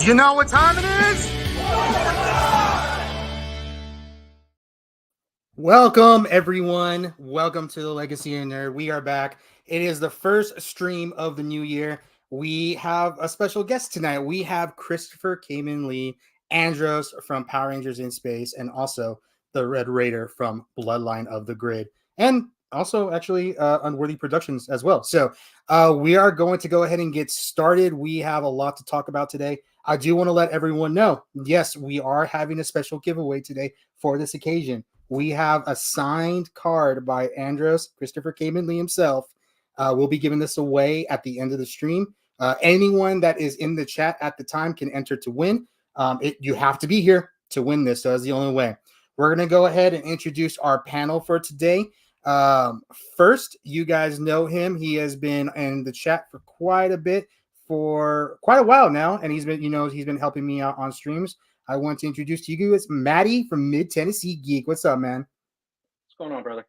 You know what time it is? Welcome, everyone. Welcome to the Legacy of Nerd. We are back. It is the first stream of the new year. We have a special guest tonight. We have Christopher Khayman Lee, Andros from Power Rangers in Space, and also the Red Raider from Bloodline of the Grid, and also actually Unworthy Productions as well. So we are going to go ahead and get started. We have a lot to talk about today. I do want to let everyone know, yes, we are having a special giveaway today for this occasion. We have a signed card by Andros, Christopher Khayman Lee himself. We'll be giving this away at the end of the stream. Anyone that is in the chat at the time can enter to win. You have to be here to win this, so that's the only way. We're going to go ahead and introduce our panel for today. First, you guys know him. He has been in the chat for quite a while now, and he's been helping me out on streams. I want to introduce to you guys Maddie from Mid Tennessee Geek. What's up, man? What's going on, brother?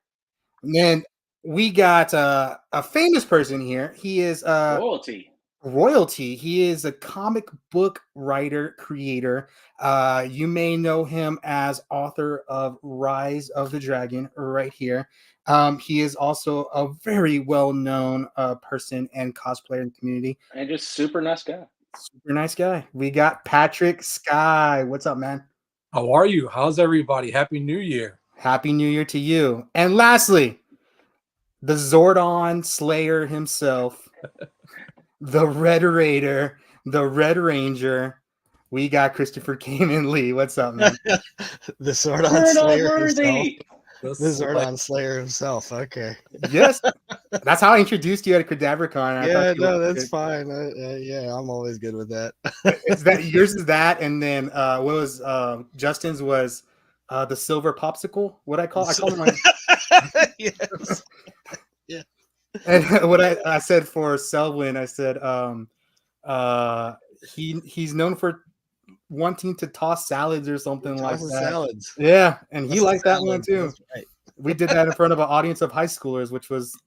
And then we got a famous person here. He is royalty. He is a comic book writer, creator. You may know him as author of Rise of the Dragon right here. He is also a very well-known person and cosplayer in the community. And just super nice guy. Super nice guy. We got Patrick Sky. What's up, man? How are you? How's everybody? Happy New Year. Happy New Year to you. And lastly, the Zordon Slayer himself, the Red Raider, the Red Ranger. We got Christopher Khayman Lee. What's up, man? The Zordon Slayer himself. The Zordon Slayer himself. Okay. Yes. That's how I introduced you at Cadavercon. Yeah, no, that's fine. Yeah, I'm always good with that. It's that yours is that, and then what was Justin's was the silver popsicle. What I call him like Yes. Yeah. And what I said for Selwyn, I said he's known for wanting to toss salads or something like that. Salads. Yeah, and he liked that one too. That's right. We did that in front of an audience of high schoolers, which was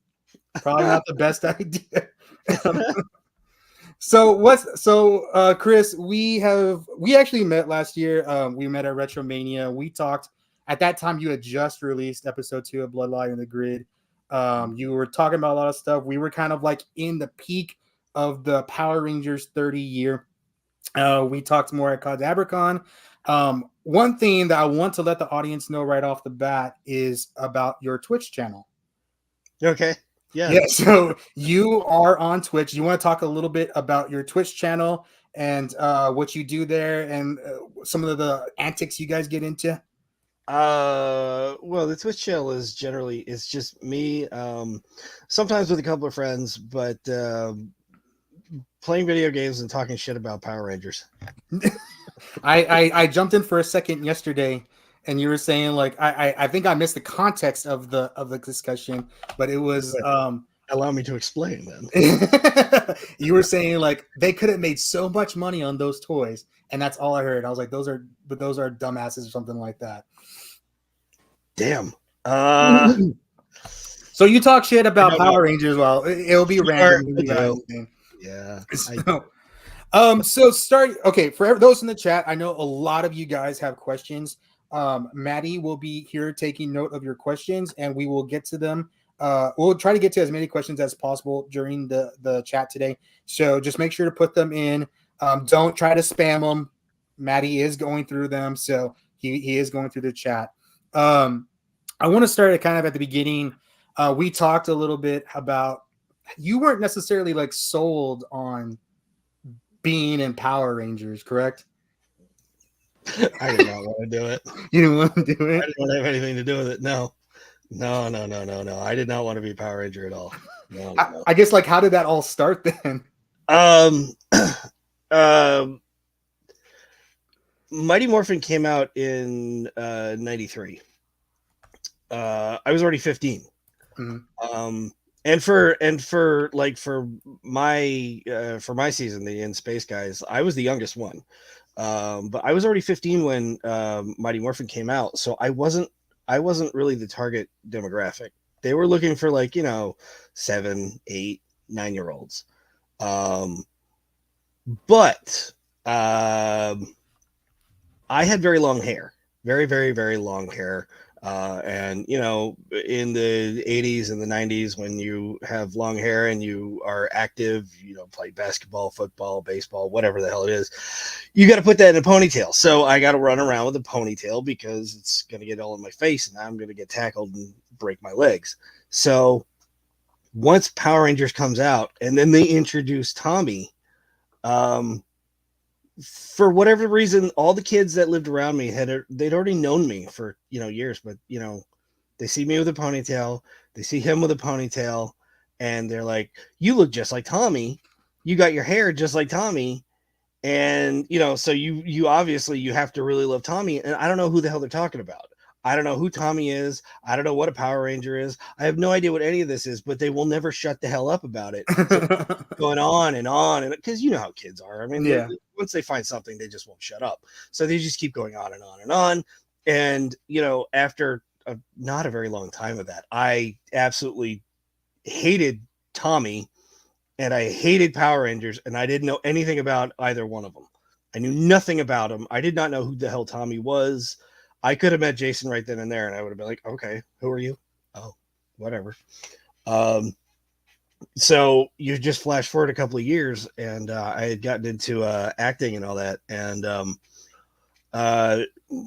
probably not the best idea. Chris, we actually met last year. We met at Retromania. We talked at that time. You had just released episode 2 of Bloodline in the Grid. You were talking about a lot of stuff. We were kind of like in the peak of the Power Rangers 30 year. We talked more at Cadabricon. One thing that I want to let the audience know right off the bat is about your Twitch channel. Okay. Yeah. So you are on Twitch. You want to talk a little bit about your Twitch channel and what you do there and some of the antics you guys get into? Well, the Twitch channel is generally, it's just me, sometimes with a couple of friends, but playing video games and talking shit about Power Rangers. I jumped in for a second yesterday, and you were saying like I think I missed the context of the discussion, but it was allow me to explain then. You were saying like they could have made so much money on those toys, and that's all I heard. I was like, those are dumbasses or something like that. Damn. So you talk shit about Power Rangers. Well, it'll be random. Yeah. So start. Okay, for those in the chat, I know a lot of you guys have questions. Maddie will be here taking note of your questions, and we will get to them. We'll try to get to as many questions as possible during the chat today. So just make sure to put them in. Don't try to spam them. Maddie is going through them, so he is going through the chat. I want to start kind of at the beginning. We talked a little bit about you weren't necessarily like sold on being in Power Rangers, correct? I did not want to do it. You didn't want to do it? I didn't have anything to do with it. No. I did not want to be Power Ranger at all. No. I guess like how did that all start then? Mighty Morphin came out in 93. I was already 15. Mm-hmm. And for my season, the In Space guys, I was the youngest one. But I was already 15 when Mighty Morphin came out, so I wasn't really the target demographic. They were looking for 7, 8, 9-year-olds. But I had very long hair, very, very, very long hair. And in the 80s and the 90s, when you have long hair and you are active, play basketball, football, baseball, whatever the hell it is, you got to put that in a ponytail. So I got to run around with a ponytail because it's going to get all in my face and I'm going to get tackled and break my legs. So once Power Rangers comes out and then they introduce Tommy, for whatever reason, all the kids that lived around me they'd already known me for years, but they see me with a ponytail, they see him with a ponytail, and they're like, "You look just like Tommy. You got your hair just like Tommy." And so you obviously you have to really love Tommy. And I don't know who the hell they're talking about. I don't know who Tommy is. I don't know what a Power Ranger is. I have no idea what any of this is, but they will never shut the hell up about it. Going on, and because you know how kids are. I mean, yeah. Once they find something, they just won't shut up. So they just keep going on and on and on. And, after not a very long time of that, I absolutely hated Tommy and I hated Power Rangers, and I didn't know anything about either one of them. I knew nothing about them. I did not know who the hell Tommy was. I could have met Jason right then and there, and I would have been like, okay, who are you? Oh, whatever. So you just flash forward a couple of years, and I had gotten into acting and all that. And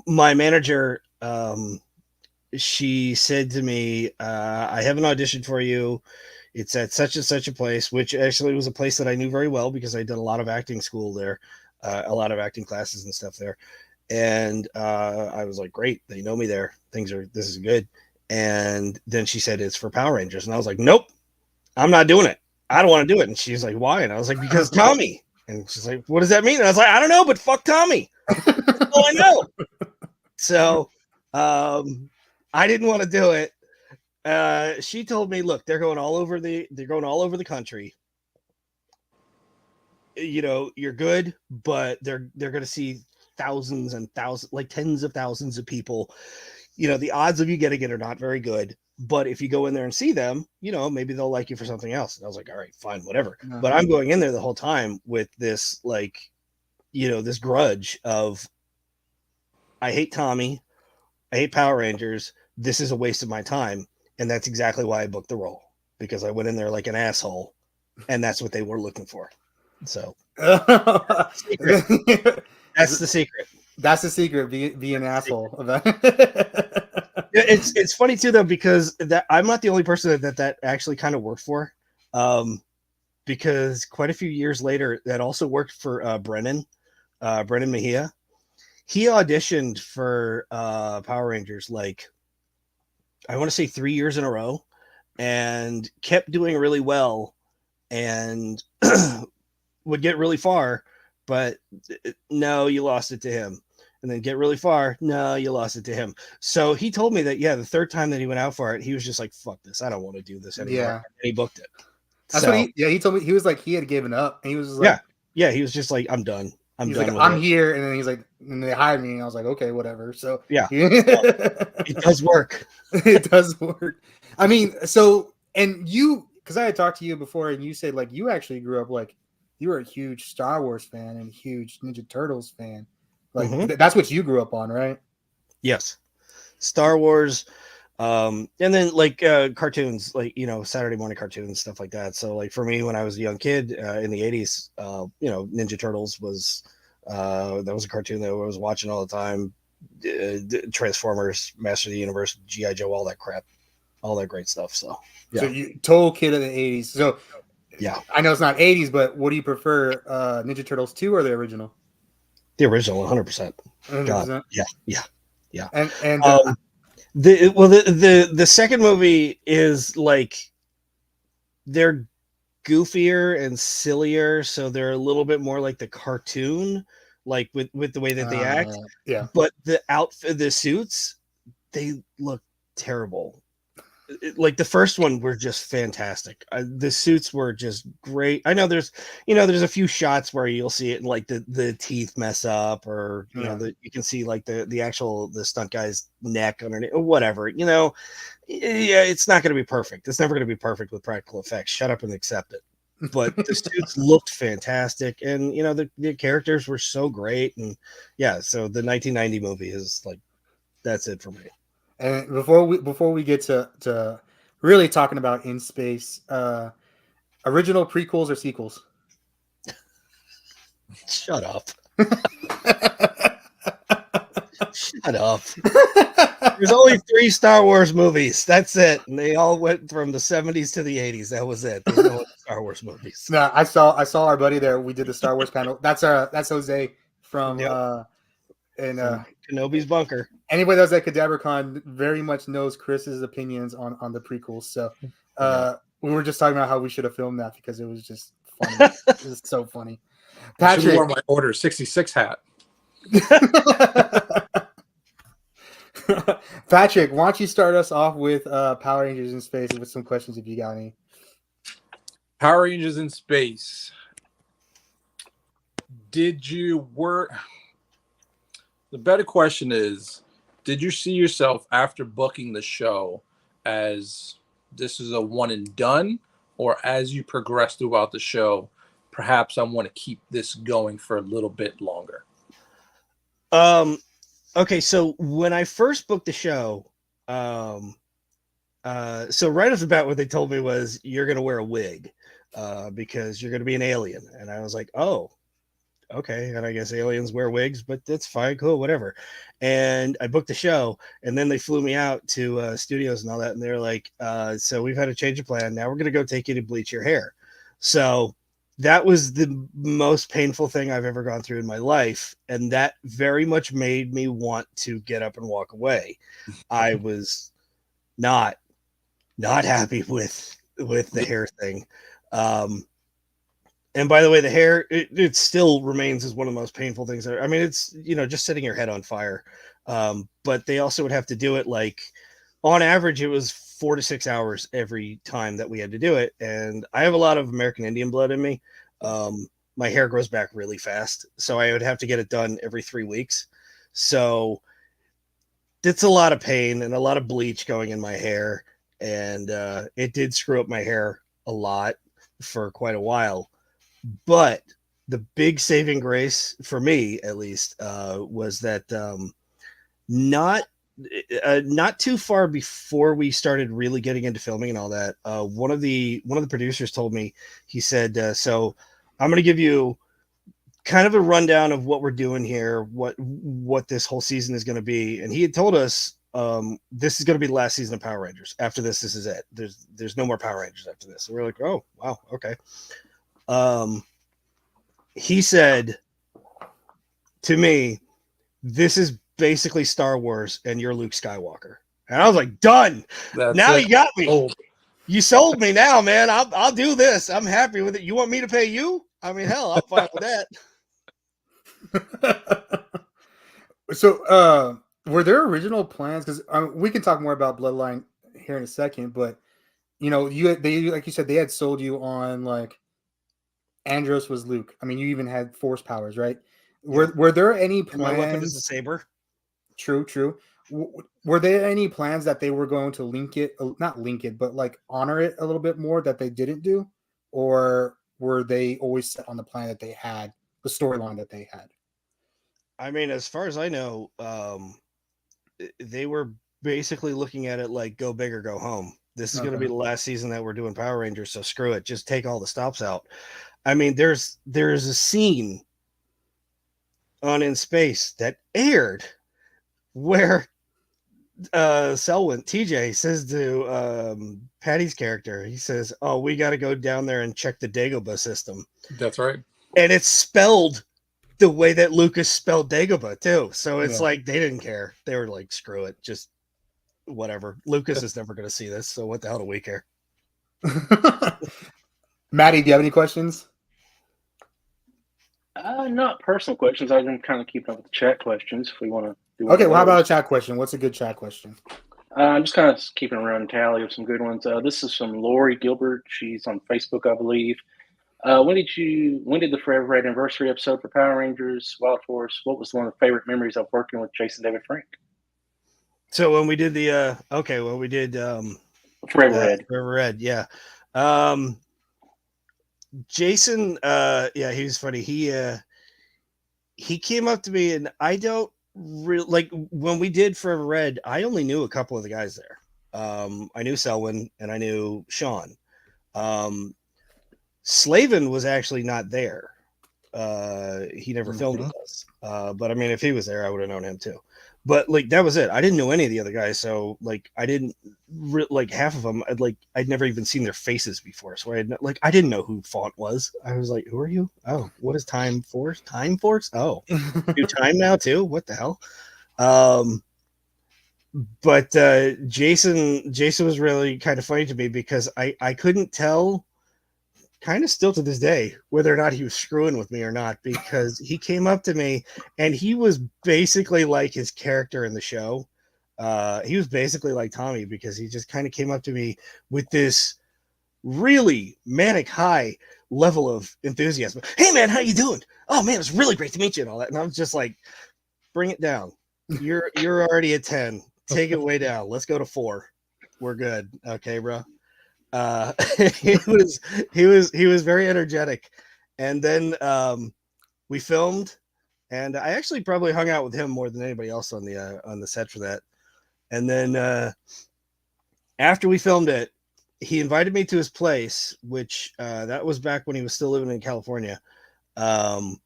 my manager, she said to me, I have an audition for you. It's at such and such a place, which actually was a place that I knew very well because I did a lot of acting school there, a lot of acting classes and stuff there. And I was like, great, they know me there. This is good. And then she said, it's for Power Rangers. And I was like, nope, I'm not doing it. I don't want to do it. And she's like, why? And I was like, because Tommy. And she's like, what does that mean? And I was like, I don't know, but fuck Tommy. That's all I know. So I didn't want to do it. She told me, look, they're going all over the country. You know, you're good, but they're going to see thousands and thousands, like tens of thousands of people. You know, the odds of you getting it are not very good. But if you go in there and see them, you know, maybe they'll like you for something else. And I was like, all right, fine, whatever. Uh-huh. But I'm going in there the whole time with this, like, you know, this grudge of, I hate Tommy. I hate Power Rangers. This is a waste of my time. And that's exactly why I booked the role, because I went in there like an asshole, and that's what they were looking for. So that's the secret. That's the secret. Be an asshole. It's funny too though, because that I'm not the only person that actually kind of worked for, because quite a few years later that also worked for Brennan Mejia. He auditioned for Power Rangers like, I want to say 3 years in a row, and kept doing really well and would get really far, but no, you lost it to him. And then get really far, no, you lost it to him. So he told me that, yeah, the third time that he went out for it, he was just like, fuck this, I don't want to do this anymore. Yeah. And he booked it. That's what he told me. He was like, he had given up. And he was like, yeah, he was just like, I'm done. He's done like, with I'm it. here. And then he's like, and they hired me. And I was like, okay, whatever. So yeah, it does work. It does work. I mean, so, and you, because I had talked to you before, and you said like you actually grew up like you were a huge Star Wars fan and a huge Ninja Turtles fan. Like that's what you grew up on, right? Yes, Star Wars, and then like cartoons, like, you know, Saturday morning cartoons, stuff like that. So like for me, when I was a young kid in the 80s, you know, Ninja Turtles was that was a cartoon that I was watching all the time. Transformers, Master of the Universe, G.I. Joe, all that crap, all that great stuff. So yeah. So you total kid of the 80s. So yeah, I know it's not 80s, but what do you prefer, Ninja Turtles 2 or the original? The original, 100%. 100%? Yeah. And the second movie is like, they're goofier and sillier, so they're a little bit more like the cartoon, like with the way that they act. Yeah. But the outfit, the suits, they look terrible. Like the first one were just fantastic. The suits were just great. I know there's a few shots where you'll see it and like the teeth mess up, or you know, you can see like the stunt guy's neck underneath or whatever, you know. Yeah, it's not going to be perfect. It's never going to be perfect with practical effects. Shut up and accept it. But the suits looked fantastic, and you know, the characters were so great. And yeah, so the 1990 movie is like, that's it for me. And before we get to really talking about In Space, original prequels or sequels? Shut up. Shut up. There's only 3 Star Wars movies. That's it. And they all went from the 70s to the 80s. That was it. There's no Star Wars movies. No, I saw our buddy there. We did the Star Wars panel. That's Jose from Kenobi's bunker. Anybody that was at CadaverCon very much knows Chris's opinions on the prequels. So we were just talking about how we should have filmed that because it was just funny. It was so funny. Patrick, I should have worn my Order 66 hat. Patrick, why don't you start us off with Power Rangers in Space with some questions if you got any. Power Rangers in Space. Did you work? The better question is, did you see yourself after booking the show as this is a one and done, or as you progress throughout the show, perhaps I want to keep this going for a little bit longer? Okay, so when I first booked the show, so right off the bat, what they told me was, you're going to wear a wig because you're going to be an alien. And I was like, oh, okay. And I guess aliens wear wigs, but that's fine, cool, whatever. And I booked the show, and then they flew me out to studios and all that. And they're like, so we've had a change of plan. Now we're going to go take you to bleach your hair. So that was the most painful thing I've ever gone through in my life. And that very much made me want to get up and walk away. I was not happy with the hair thing. And by the way, the hair, it still remains as one of the most painful things. I mean, it's, you know, just setting your head on fire. But they also would have to do it like on average, it was 4 to 6 hours every time that we had to do it. And I have a lot of American Indian blood in me. My hair grows back really fast, so I would have to get it done every 3 weeks. So it's a lot of pain and a lot of bleach going in my hair, and it did screw up my hair a lot for quite a while. But the big saving grace for me, at least, was that not not too far before we started really getting into filming and all that, one of the producers told me, he said, so I'm going to give you kind of a rundown of what we're doing here, what this whole season is going to be. And he had told us, this is going to be the last season of Power Rangers. After this is it. There's no more Power Rangers after this. And we're like, oh wow, okay. He said to me, this is basically Star Wars and you're Luke Skywalker. And I was like, done. Now you got me. Oh, You sold me now, man. I'll do this. I'm happy with it. You want me to pay you? I mean, hell, I'm fine with that. So, were there original plans? Because we can talk more about Bloodline here in a second, but they like you said, they had sold you on like Andros was Luke. I mean, you even had Force powers, right? Yeah. Were there any And my weapon is a plans? saber. True. Were there any plans that they were going to not link it, but like honor it a little bit more that they didn't do? Or were they always set on the plan that they had, the storyline that they had? I mean, as far as I know, they were basically looking at it like go big or go home. This is going to be the last season that we're doing Power Rangers, so screw it. Just take all the stops out. I mean, there's a scene on In Space that aired where Selwyn TJ says to Patty's character, he says, "Oh, we got to go down there and check the Dagobah system." that's right. And it's spelled the way that Lucas spelled Dagobah too. So it's like they didn't care. They were like, "Screw it, just whatever." Lucas is never going to see this, so what the hell do we care? Maddie, do you have any questions? Not personal questions. I've been kind of keeping up with the chat questions. If we want to do. Okay, well, how about a chat question? What's a good chat question? I'm just kind of keeping a run tally of some good ones. This is from Lori Gilbert. She's on Facebook, I believe. When did the Forever Red anniversary episode for Power Rangers Wild Force? What was one of the favorite memories of working with Jason David Frank? So when we did the Forever Red. Forever Red, yeah. Jason, he was funny. He came up to me, and I don't really like when we did Forever Red. I only knew a couple of the guys there. I knew Selwyn and I knew Sean. Slavin was actually not there. He never filmed with us. But I mean, if he was there, I would have known him too. But like that was it. I didn't know any of the other guys, so like I didn't like half of them. I'd never even seen their faces before, so I didn't know who Font was. I was like, "Who are you? Oh, what is Time Force? Time Force? Oh, do time now too? What the hell?" But Jason was really kind of funny to me because I couldn't tell, kind of still to this day, whether or not he was screwing with me or not, because he came up to me and he was basically like his character in the show. He was basically like Tommy because he just kind of came up to me with this really manic high level of enthusiasm. "Hey man, how you doing? Oh man, it's really great to meet you," and all that. And I was just like, "Bring it down. You're already at 10. Take it way down. Let's go to 4. We're good. Okay, bro." He was very energetic. And then we filmed, and I actually probably hung out with him more than anybody else on the set for that. And then after we filmed it, he invited me to his place, which that was back when he was still living in California. And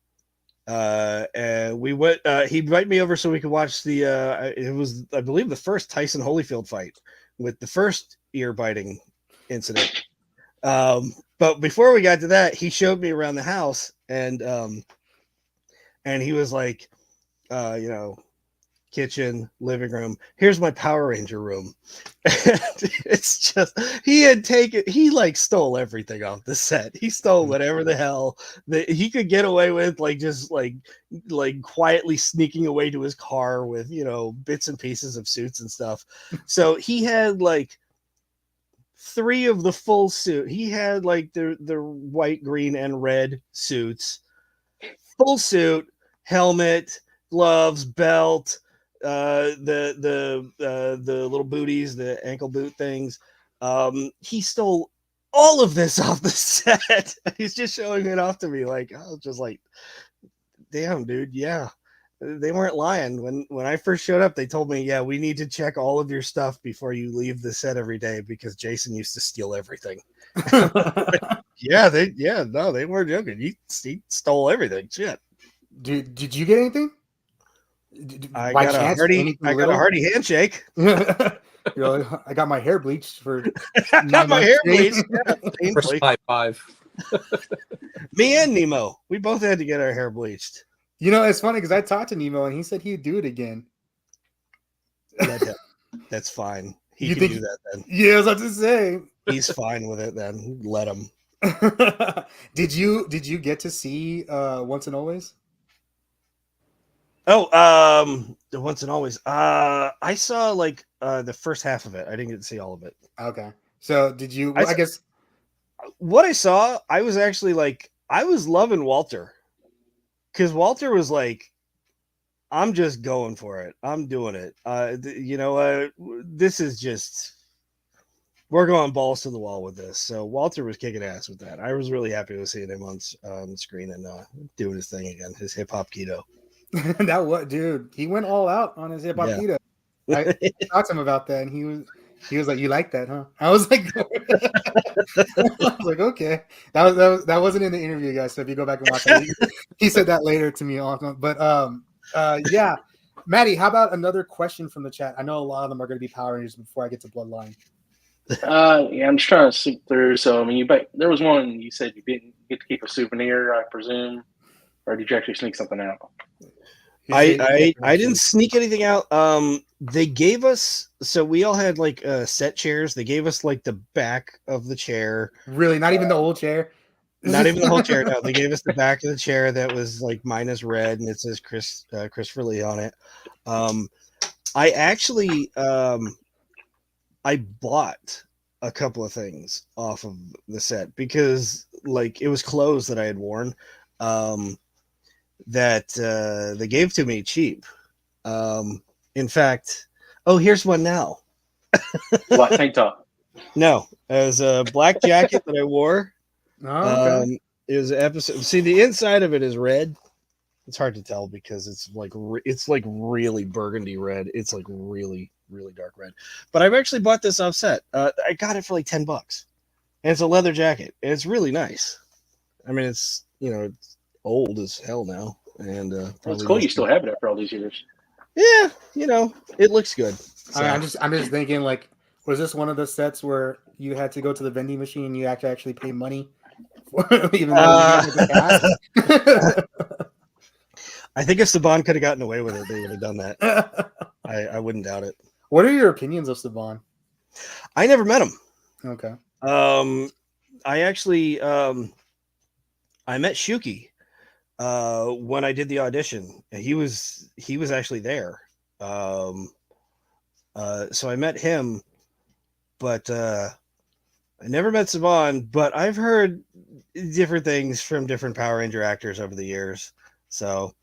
we went. He invited me over so we could watch it was, I believe, the first Tyson Holyfield fight with the first ear biting incident. But before we got to that, he showed me around the house, and he was like, kitchen, living room. Here's my Power Ranger room. And it's just he like stole everything off the set. He stole whatever the hell that he could get away with, like just like quietly sneaking away to his car with, you know, bits and pieces of suits and stuff. So he had like 3 of the full suit. He had like the white, green, and red suits, full suit, helmet, gloves, belt, the little booties, the ankle boot things. He stole all of this off the set. He's just showing it off to me, like, I was just like, damn, dude, yeah. They weren't lying. When I first showed up, they told me, yeah, we need to check all of your stuff before you leave the set every day because Jason used to steal everything. No, they weren't joking. He stole everything. Shit. Did you get anything? I got a hearty handshake. You're like, I got my hair bleached for. I got my hair bleached. Yeah, First high five. Me and Nemo, we both had to get our hair bleached. You know, it's funny because I talked to Nemo and he said he'd do it again. That's fine. He can do that then. Yeah, I was about to say. He's fine with it then. Let him. Did you get to see Once and Always? Oh, Once and Always. I saw like the first half of it. I didn't get to see all of it. Okay. So did you? I guess what I saw, I was actually like, I was loving Walter. Because Walter was like, I'm just going for it. I'm doing it. This is just, we're going balls to the wall with this. So Walter was kicking ass with that. I was really happy with seeing him on screen and doing his thing again, his hip hop keto. That what, dude? He went all out on his hip hop keto. I talked to him about that, and he was like, "You like that, huh?" I was like, "Okay." That wasn't in the interview, guys. So if you go back and watch it, he said that later to me. But yeah, Maddie, how about another question from the chat? I know a lot of them are going to be Power Rangers before I get to Bloodline. Yeah, I'm just trying to sleep through. So I mean, there was one you said you didn't get to keep a souvenir, I presume, or did you actually sneak something out? I didn't sneak anything out. They gave us, so we all had like set chairs. They gave us like the back of the chair. Really, not even the whole chair. Not even the whole chair. No, they gave us the back of the chair that was like mine is red and it says Christopher Lee on it. I actually I bought a couple of things off of the set because like it was clothes that I had worn. That they gave to me cheap. In fact, here's one now. What, tank top? No, it was a black jacket that I wore. Oh, okay. It was an episode. See, the inside of it is red. It's hard to tell because it's like really burgundy red. It's like really, really dark red. But I've actually bought this offset. I got it for like $10, and it's a leather jacket. It's really nice. I mean, it's it's old as hell now, and it's cool you still have it after all these years. Yeah, it looks good. So. I'm just thinking, like, was this one of the sets where you had to go to the vending machine and you had to actually pay money for, even though you had the cash? I think if Saban could have gotten away with it, they would have done that. I wouldn't doubt it. What are your opinions of Saban? I never met him. Okay. I actually I met Shuki when I did the audition. He was actually there. So I met him, but I never met Saban, but I've heard different things from different Power Ranger actors over the years. So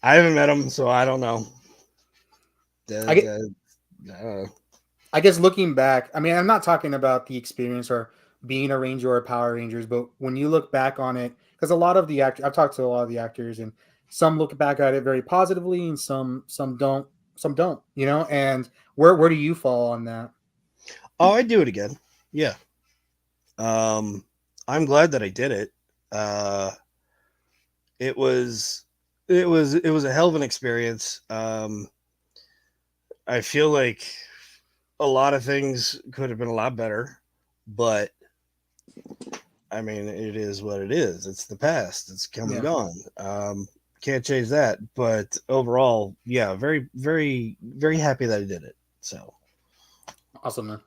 I haven't met him, so I don't know. I guess looking back, I mean, I'm not talking about the experience or being a Ranger or Power Rangers, but when you look back on it, because a lot of the actors, I've talked to a lot of the actors, and some look back at it very positively, and some don't, and where do you fall on that? Oh, I'd do it again. Yeah. I'm glad that I did it. It was a hell of an experience. I feel like a lot of things could have been a lot better, but I mean, it is what it is. It's the past. It's come and gone. can't change that. But overall, yeah, very, very, very happy that I did it. So Awesome, man.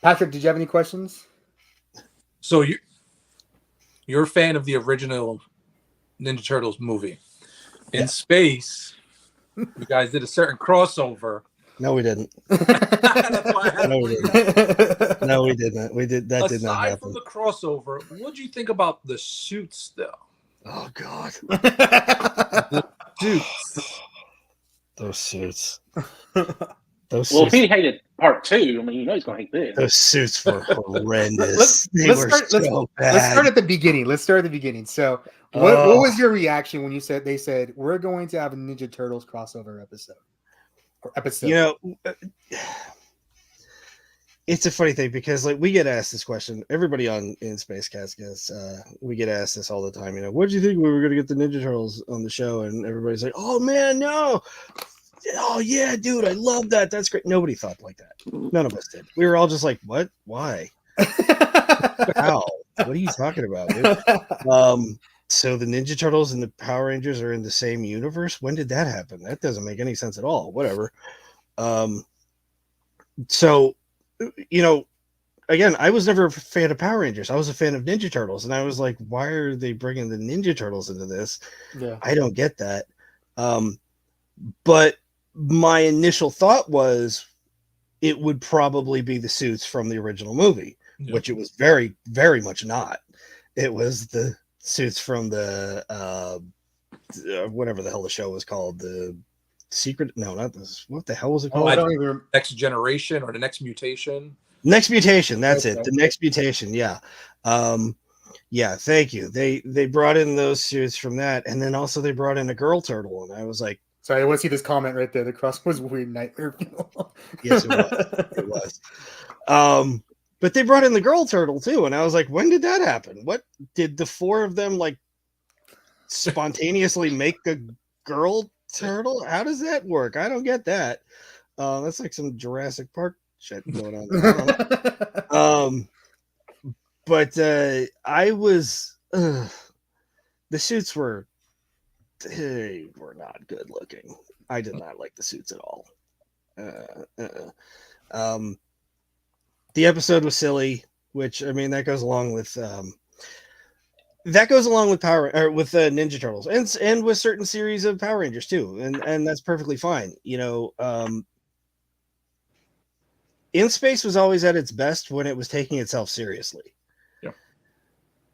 Patrick, did you have any questions? So you're a fan of the original Ninja Turtles movie. In space, you guys did a certain crossover. no, we didn't. That's why I had No, to we bring that up. No, we didn't. We did that. Did not Aside happen. from the crossover, what do you think about the suits, though? Oh God, Suits. those suits. Well, if suits. he hated part 2, I mean, you know he's gonna hate this. Those suits were horrendous. Let's start at the beginning. Let's start at the beginning. So, what was your reaction when they said we're going to have a Ninja Turtles crossover episode? You know, it's a funny thing because like we get asked this question. Everybody in Spacecast gets we get asked this all the time. You know, what did you think we were going to get the Ninja Turtles on the show? And everybody's like, "Oh man, no! Oh yeah, dude, I love that. That's great." Nobody thought like that. None of us did. We were all just like, "What? Why? How? What are you talking about, dude?" So the Ninja Turtles and the Power Rangers are in the same universe. When did that happen? That doesn't make any sense at all. Whatever. So, you know, again, I was never a fan of Power Rangers. I was a fan of Ninja Turtles, and I was like, why are they bringing the Ninja Turtles into this? Yeah. I don't get that. But my initial thought was it would probably be the suits from the original movie, which it was very, very much not. It was the suits from the whatever the hell the show was called, the secret. No, not this. What the hell was it called? I don't even remember. Next Generation or the Next Mutation. Next Mutation. That's it. The Next Mutation. Yeah. Yeah. Thank you. They brought in those suits from that, and then also they brought in a girl turtle, and I was like, sorry, I want to see this comment right there. The cross was weird nightmare. yes, it was. It was. But they brought in the girl turtle too, and I was like, when did that happen? What did the four of them like spontaneously make a girl turtle? How does that work? I don't get that. That's like some Jurassic Park shit going on there. But I was the suits were not good looking. I did not like the suits at all. The episode was silly, which I mean that goes along with Ninja Turtles and with certain series of Power Rangers too, and that's perfectly fine. You know, In Space was always at its best when it was taking itself seriously. Yeah.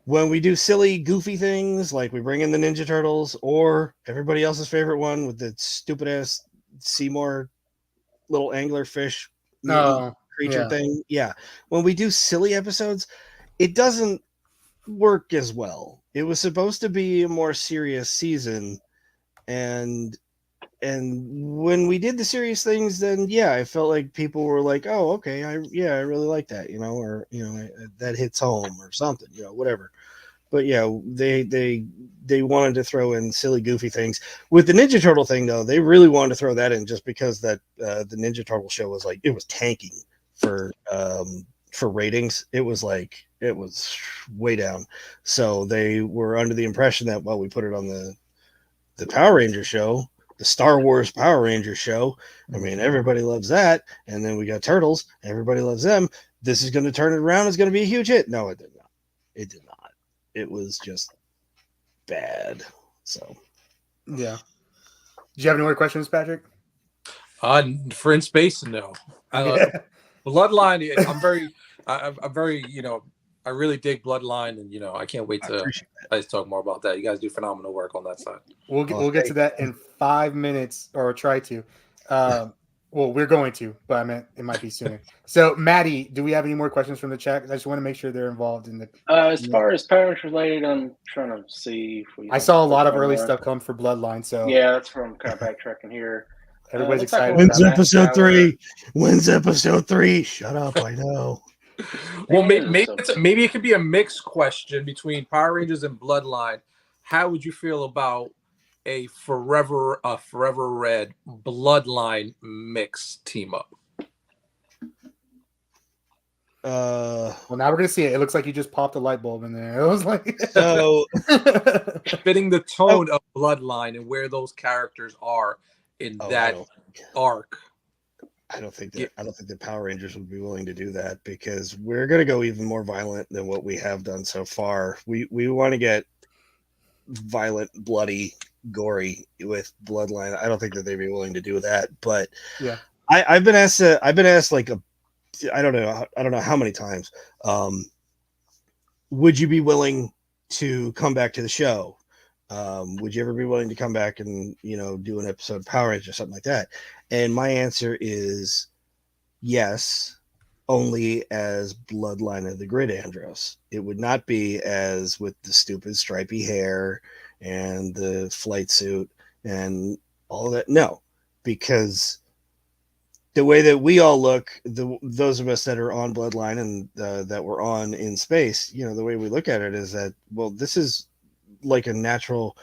When we do silly, goofy things like we bring in the Ninja Turtles or everybody else's favorite one with the stupid ass Seymour little angler fish creature thing. Yeah. When we do silly episodes, it doesn't work as well. It was supposed to be a more serious season, and when we did the serious things, then yeah, I felt like people were like, "Oh, okay, I really like that," you know, or you know, that hits home or something, you know, whatever. But yeah, they wanted to throw in silly, goofy things with the Ninja Turtle thing, though. They really wanted to throw that in just because that the Ninja Turtle show was like it was tanking for ratings. It was way down, so they were under the impression that we put it on the Power Ranger show, the Star Wars Power Ranger show. I mean, everybody loves that, and then we got Turtles, everybody loves them. This is going to turn it around. It's going to be a huge hit. No, it did not. It did not. It was just bad. So, yeah. Do you have any more questions, Patrick? For In Space, no. Bloodline. I'm very, you know, I really dig Bloodline, and you know, I can't wait to talk more about that. You guys do phenomenal work on that side. We'll get to that in 5 minutes, or try to. Well, we're going to, but I meant it might be sooner. So, Maddie, do we have any more questions from the chat? I just want to make sure they're involved in the. As far as Power Rangers related, I'm trying to see if we. I saw a lot of early stuff come for Bloodline, so yeah, that's from kind of backtracking here. Everybody's excited. When's episode 3? When's episode 3? Shut up! I know. Well, maybe it could be a mixed question between Power Rangers and Bloodline. How would you feel about a Forever Red Bloodline mix team up? Well, now we're gonna see it. It looks like you just popped a light bulb in there. It was like so fitting the tone of Bloodline and where those characters are in that arc. I don't think the Power Rangers would be willing to do that, because we're going to go even more violent than what we have done so far. We want to get violent, bloody, gory with Bloodline. I don't think that they'd be willing to do that. But yeah, I've been asked like I don't know how many times. Would you be willing to come back to the show? Would you ever be willing to come back and do an episode of Power Rangers or something like that? And my answer is yes, only as Bloodline of the Grid Andros. It would not be as with the stupid stripy hair and the flight suit and all that. No, because the way that we all look, those of us that are on Bloodline and that were on In Space, the way we look at it is that, well, this is like a natural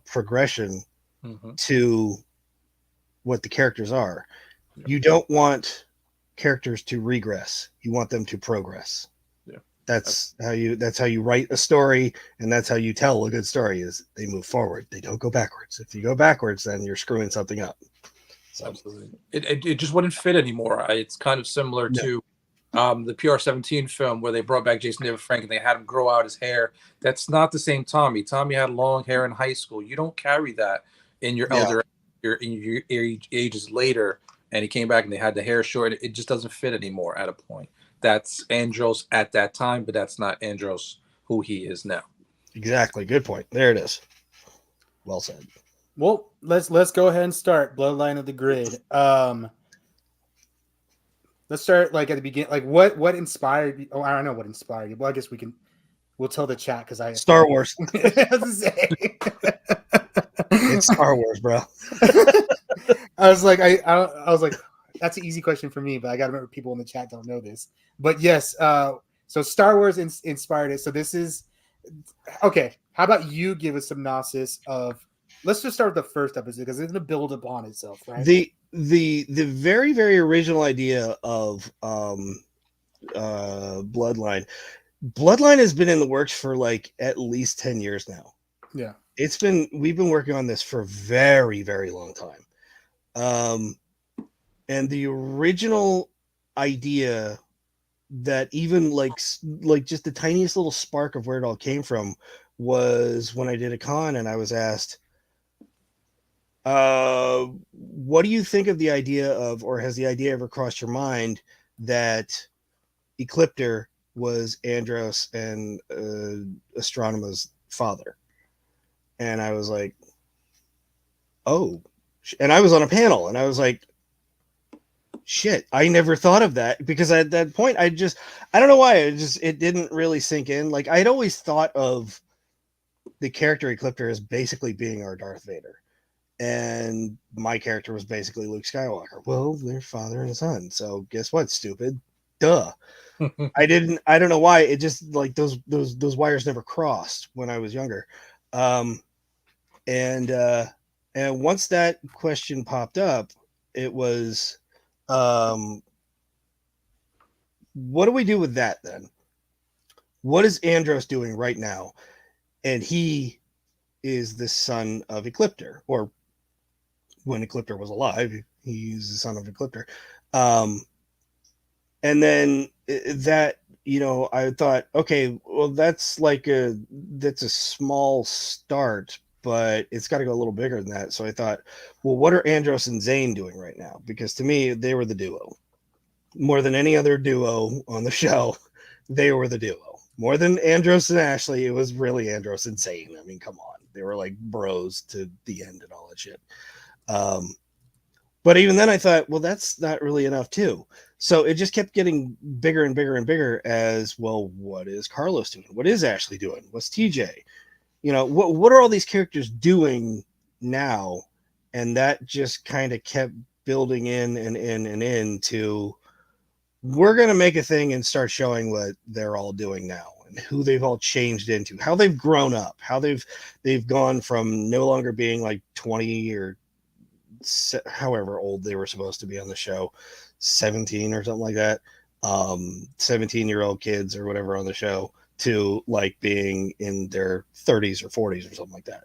progression to what the characters are. Yeah. You don't want characters to regress. You want them to progress. Yeah. That's how you write a story, and that's how you tell a good story, is they move forward. They don't go backwards. If you go backwards, then you're screwing something up. So. Absolutely. It just wouldn't fit anymore. It's kind of similar to the PR-17 film where they brought back Jason David Frank and they had him grow out his hair. That's not the same Tommy. Tommy had long hair in high school. You don't carry that in your elder in your ages later. And he came back and they had the hair short. It just doesn't fit anymore at a point. That's Andros at that time, but that's not Andros who he is now. Exactly. Good point. There it is. Well said. Well, let's go ahead and start Bloodline of the Grid. Let's start like at the beginning. Like what inspired you? Oh, I don't know what inspired you. Well, I guess we'll tell the chat because Star Wars. It's Star Wars, bro. I was like, I was like, that's an easy question for me, but I got to remember people in the chat don't know this. But yes, so Star Wars inspired it. So this is okay. How about you give a synopsis of? Let's just start with the first episode because it's going to build upon itself, right? The very, very original idea of Bloodline has been in the works for like at least 10 years now. Yeah. We've been working on this for a very, very long time. And the original idea that even like just the tiniest little spark of where it all came from was when I did a con and I was asked, what do you think of the idea of, or has the idea ever crossed your mind that Ecliptor was Andros and Astronoma's father? And I was like, oh, and I was on a panel and I was like, shit, I never thought of that, because at that point I don't know why it didn't really sink in. Like I'd always thought of the character Ecliptor as basically being our Darth Vader. And my character was basically Luke Skywalker. Well, they're father and son. So guess what, stupid? Duh. I don't know why. It just like those wires never crossed when I was younger. And once that question popped up, it was, what do we do with that then? What is Andros doing right now? And he is the son of Ecliptor, or when Ecliptor was alive, he's the son of Ecliptor. And then that, I thought, okay, well, that's a small start, but it's got to go a little bigger than that. So I thought, well, what are Andros and Zane doing right now? Because to me, they were the duo. More than any other duo on the show, they were the duo. More than Andros and Ashley, it was really Andros and Zane. I mean, come on. They were like bros to the end and all that shit. But even then I thought, well, that's not really enough too. So it just kept getting bigger and bigger and bigger as, well, what is Carlos doing? What is Ashley doing? What's TJ? What are all these characters doing now? And that just kind of kept building in to, we're going to make a thing and start showing what they're all doing now and who they've all changed into, how they've grown up, how they've gone from no longer being like 20 or however old they were supposed to be on the show, 17 or something like that, 17-year-old kids or whatever on the show, to like being in their 30s or 40s or something like that.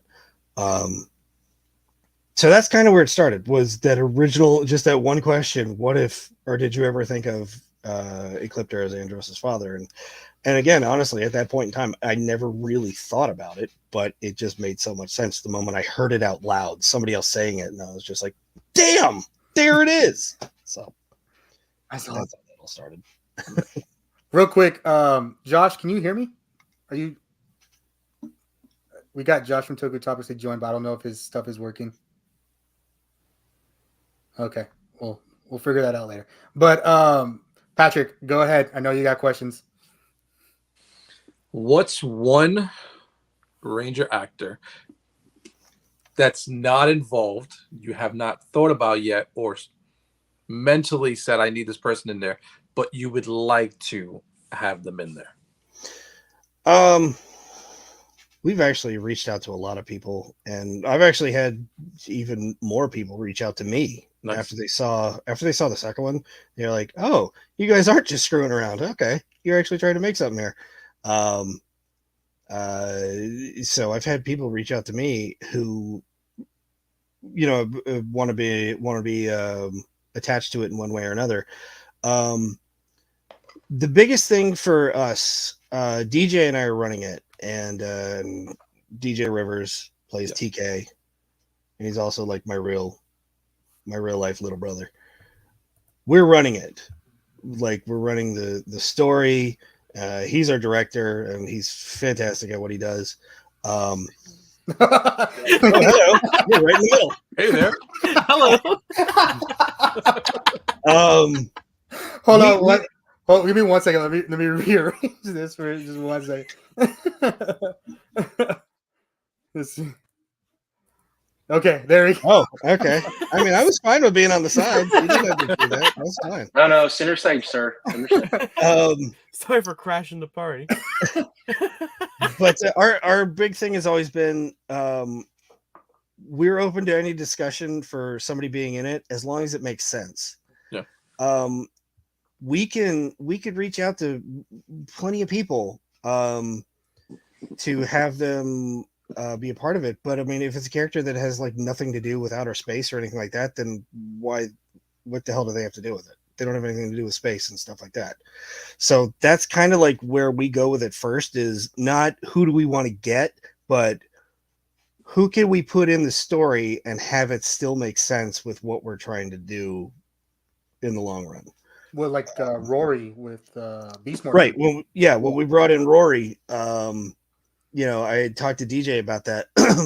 So that's kind of where it started, was that original, just that one question, what if, or did you ever think of Ecliptor as Andros' father? And again, honestly, at that point in time, I never really thought about it, but it just made so much sense the moment I heard it out loud, somebody else saying it, and I was just like, damn, there it is. So that's how that all started. Real quick, Josh, can you hear me? Are you? We got Josh from Toku Topics to join, but I don't know if his stuff is working. Okay, we'll figure that out later. But Patrick, go ahead. I know you got questions. What's one Ranger actor that's not involved, you have not thought about yet, or mentally said, I need this person in there, but you would like to have them in there? We've actually reached out to a lot of people, and I've actually had even more people reach out to me after they saw the second one. They're like, "Oh, you guys aren't just screwing around. Okay, you're actually trying to make something here." So I've had people reach out to me who, want to be attached to it in one way or another. The biggest thing for us, DJ and I are running it, and DJ Rivers plays TK, and he's also like my real life little brother. We're running it, like we're running the story. He's our director, and he's fantastic at what he does. Oh, hello, you're right in the middle. Hey there. Hello. Hold on. Hold, give me 1 second. Let me rearrange this for just 1 second. Let's see. Okay, there we go. Oh, okay. I mean, I was fine with being on the side. You didn't have to do that. That's fine. No, center stage, sir. Center stage. Sorry for crashing the party. But our big thing has always been we're open to any discussion for somebody being in it as long as it makes sense. Yeah. We could reach out to plenty of people to have them be a part of it. But I mean, if it's a character that has like nothing to do with outer space or anything like that, then what the hell do they have to do with it? They don't have anything to do with space and stuff like that. So that's kind of like where we go with it first, is not who do we want to get, but who can we put in the story and have it still make sense with what we're trying to do in the long run. Well, like Rory with Beast Morpher. Right. Well, yeah. When we brought in Rory, I had talked to DJ about that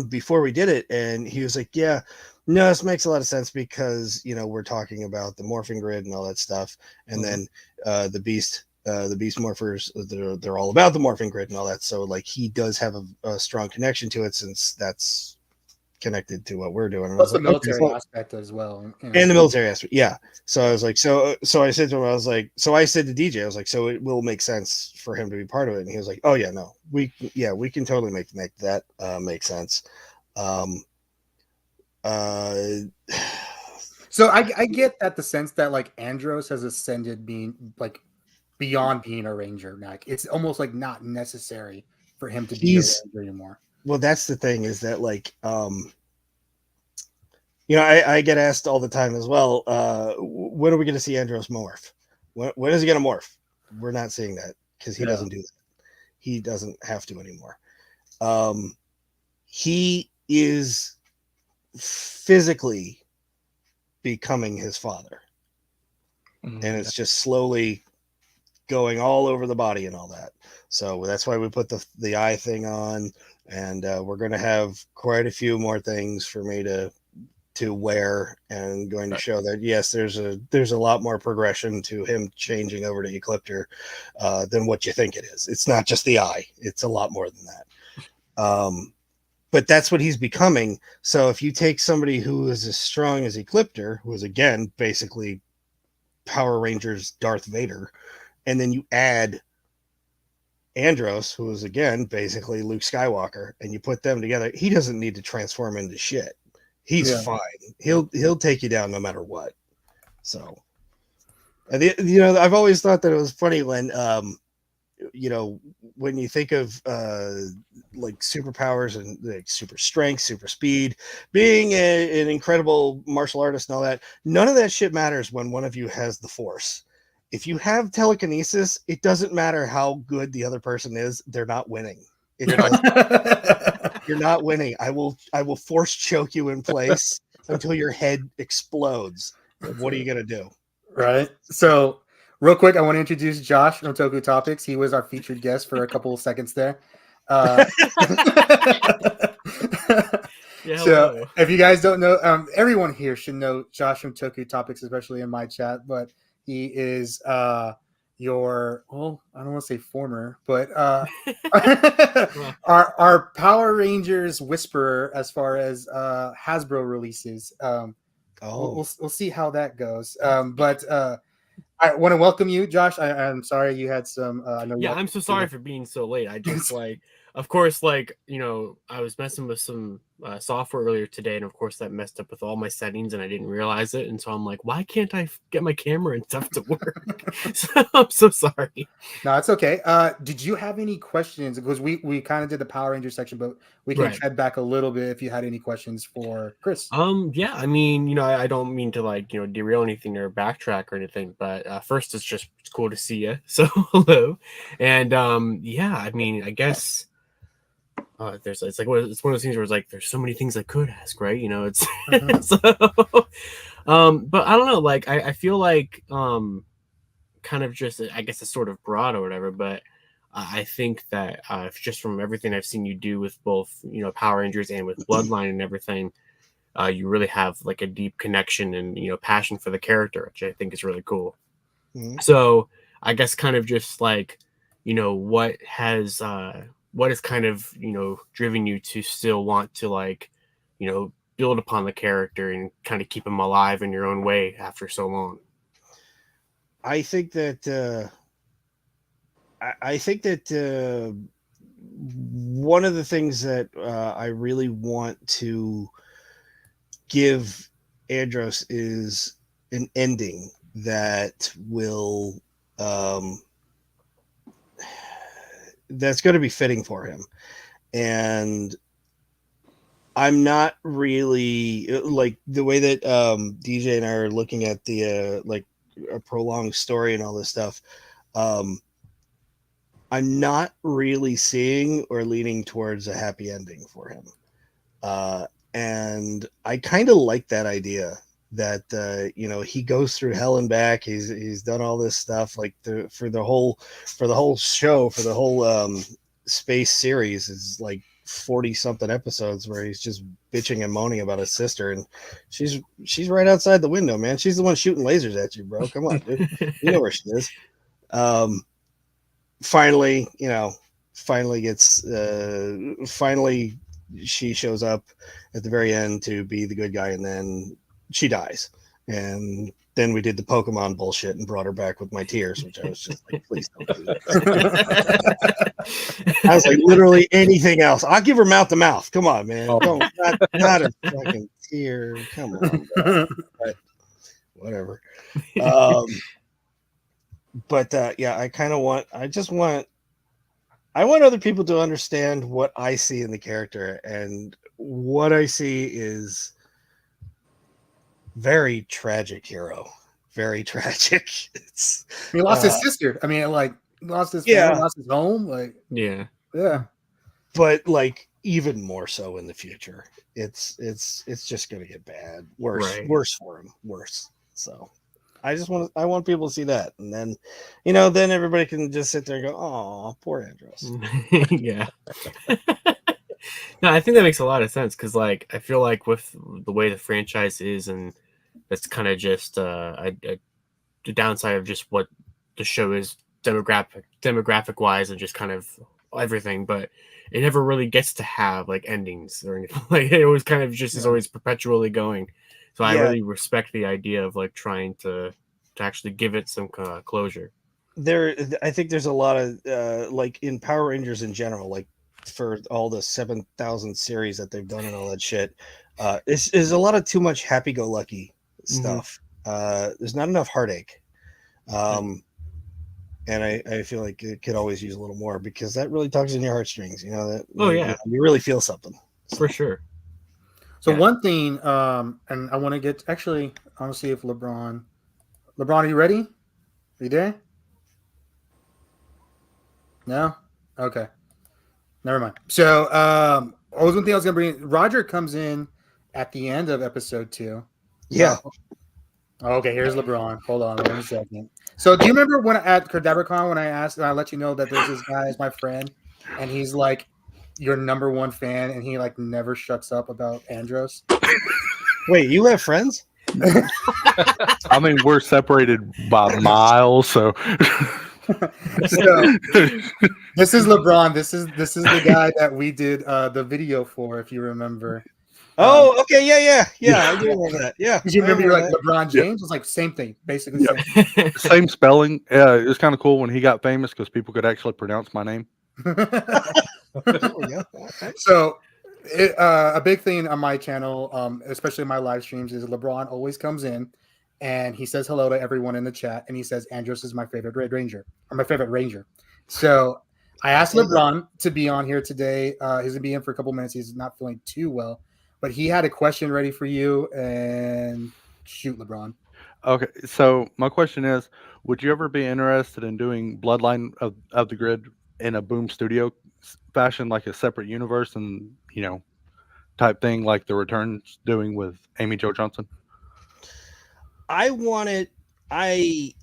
before we did it, and he was like, "Yeah, no, this makes a lot of sense because we're talking about the morphing grid and all that stuff, and then the beast morphers, they're all about the morphing grid and all that. So like he does have a strong connection to it since that's connected to what we're doing. Plus the military aspect as well, and the military aspect, yeah. So I was like, so I said to him, I said to DJ, I was like, so it will make sense for him to be part of it, and he was like, oh yeah, no, we can totally make that make sense. So I get that, the sense that like Andros has ascended, being like beyond being a ranger. Like it's almost like not necessary for him to be a ranger anymore. Well, that's the thing, is that like I get asked all the time as well, when are we going to see Andros morph? When is he going to morph? We're not seeing that because he doesn't do that. He doesn't have to anymore. He is physically becoming his father, and it's just slowly going all over the body and all that. So that's why we put the eye thing on, and we're going to have quite a few more things for me to wear, and going to show that yes, there's a lot more progression to him changing over to Ecliptor than what you think it is. It's not just the eye; it's a lot more than that. But that's what he's becoming. So if you take somebody who is as strong as Ecliptor, who is again basically Power Rangers Darth Vader, and then you add Andros, who is again basically Luke Skywalker, and you put them together, he doesn't need to transform into shit. He's fine. He'll take you down no matter what. So, and I've always thought that it was funny when when you think of like superpowers and like super strength, super speed, being an incredible martial artist and all that, none of that shit matters when one of you has the Force. If you have telekinesis, it doesn't matter how good the other person is; they're not winning. It doesn't. You're not winning. I will force choke you in place until your head explodes. What are you gonna do? Right. So, real quick, I want to introduce Josh from Toku Topics. He was our featured guest for a couple of seconds there. Yeah, So, hello. if you guys don't know, everyone here should know Josh from Toku Topics, especially in my chat. But he is your, well, I don't want to say former, but our Power Rangers whisperer as far as Hasbro releases. We'll see how that goes. But I want to welcome you, Josh. I'm sorry you had some. I know. Yeah, I'm so sorry for being so late. I just of course, I was messing with some software earlier today, and of course that messed up with all my settings, and I didn't realize it. And so I'm like, why can't I get my camera and stuff to work? So I'm so sorry. No, it's okay. Did you have any questions? Because we kind of did the Power Ranger section, but we can tread back a little bit if you had any questions for Chris. Yeah, I mean, I don't mean to derail anything or backtrack or anything, but first it's cool to see you. So hello, and yeah, I mean, I guess it's one of those things where it's like there's so many things I could ask, right? It's so, but I don't know, like I feel like kind of just, I guess it's sort of broad or whatever, but I think that just from everything I've seen you do with both Power Rangers and with Bloodline and everything. You really have like a deep connection and passion for the character, which I think is really cool. Mm-hmm. So I guess kind of just like what has kind of driven you to still want to build upon the character and kind of keep him alive in your own way after so long. I think that one of the things that I really want to give Andros is an ending that will that's going to be fitting for him. And I'm not really like the way that DJ and I are looking at the like a prolonged story and all this stuff. I'm not really seeing or leaning towards a happy ending for him. And I kind of like that idea that he goes through hell and back. He's done all this stuff like for the whole show, for the whole space series is like 40 something episodes where he's just bitching and moaning about his sister, and she's right outside the window, man. She's the one shooting lasers at you, bro. Come on, dude. You know where she is. Finally she shows up at the very end to be the good guy, and then she dies. And then we did the Pokemon bullshit and brought her back with my tears, which I was just like, please don't do that. I was like, literally anything else. I'll give her mouth to mouth. Come on, man. Don't, not a fucking tear. Come on, bro. But whatever. Yeah, I want other people to understand what I see in the character, and what I see is very tragic hero. Very tragic. He lost his sister. I mean, like lost his family, lost his home. Like yeah. But like even more so in the future. It's just gonna get bad. Worse for him. Worse. So I want people to see that, and then then everybody can just sit there and go, "Oh, poor Andros." Yeah. No, I think that makes a lot of sense because, like, I feel like with the way the franchise is, and that's kind of just the downside of just what the show is demographic wise, and just kind of everything. But it never really gets to have like endings or anything. Like it always kind of just is always perpetually going. So I really respect the idea of like trying to actually give it some closure. I think there's a lot of like in Power Rangers in general, like for all the 7,000 series that they've done and all that shit, is a lot of too much happy-go-lucky stuff. There's not enough heartache, and I feel like it could always use a little more because that really tugs in your heartstrings. You know that. Oh, yeah. you really feel something. For sure. So Yeah. one thing, and I want to get actually, I want to see if LeBron, are you ready? Are you there? No. Okay. Never mind. So, one thing I was gonna bring. Roger comes in at the end of episode 2. Yeah. Okay, here's LeBron. Hold on 1 second. So, do you remember when at CadaverCon when I let you know that there's this guy as my friend, and he's like your number 1 fan, and he like never shuts up about Andros? Wait, you have friends? I mean, we're separated by miles, so. So this is LeBron. This is the guy that we did the video for, if you remember. Oh, okay, yeah. I do remember that. Yeah, Because you remember you're like that. LeBron Yeah. James? It's like same thing, basically. Yeah. Same Same spelling. It was kind of cool when he got famous because people could actually pronounce my name. thing. There we go. Okay. So, a big thing on my channel, especially my live streams, is LeBron always comes in and he says hello to everyone in the chat, and he says Andros is my favorite Red Ranger, or my favorite Ranger. So I asked LeBron to be on here today. He's gonna be in for a couple minutes. He's not feeling too well, but he had a question ready for you. And shoot, LeBron. Okay, so my question is, would you ever be interested in doing Bloodline of the Grid in a Boom Studio fashion, like a separate universe and, type thing like the Return's doing with Amy Jo Johnson? I want it. I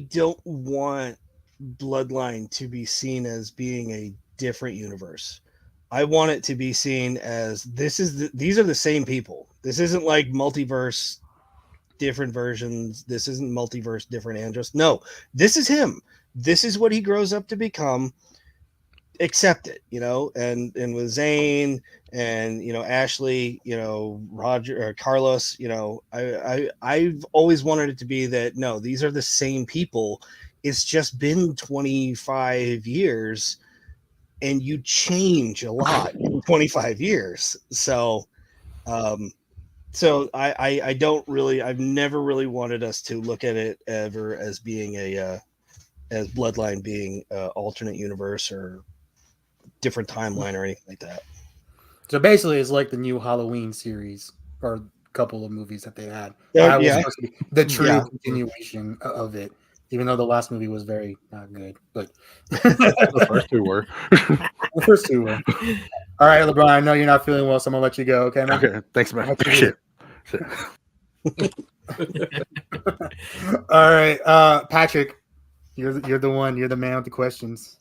don't want Bloodline to be seen as being a different universe. I want it to be seen as these are the same people. This isn't like multiverse, different versions. This isn't multiverse, different Andros. No, this is him. This is what he grows up to become. Accept it, and with Zane and Ashley, Roger or Carlos, I've always wanted it to be that no, these are the same people. It's just been 25 years and you change a lot in 25 years. So I don't really, I've never really wanted us to look at it ever as being as Bloodline being alternate universe or different timeline or anything like that. So basically, it's like the new Halloween series or a couple of movies that they had. Yeah, That was yeah. supposed to be the true Yeah. continuation of it, even though the last movie was very not good. But The first two were. the first 2 were. All right, LeBron, I know you're not feeling well, so I'm going to let you go, okay, man? Okay, thanks, man. I'll let you Shit. All right, Patrick, you're the one. You're the man with the questions.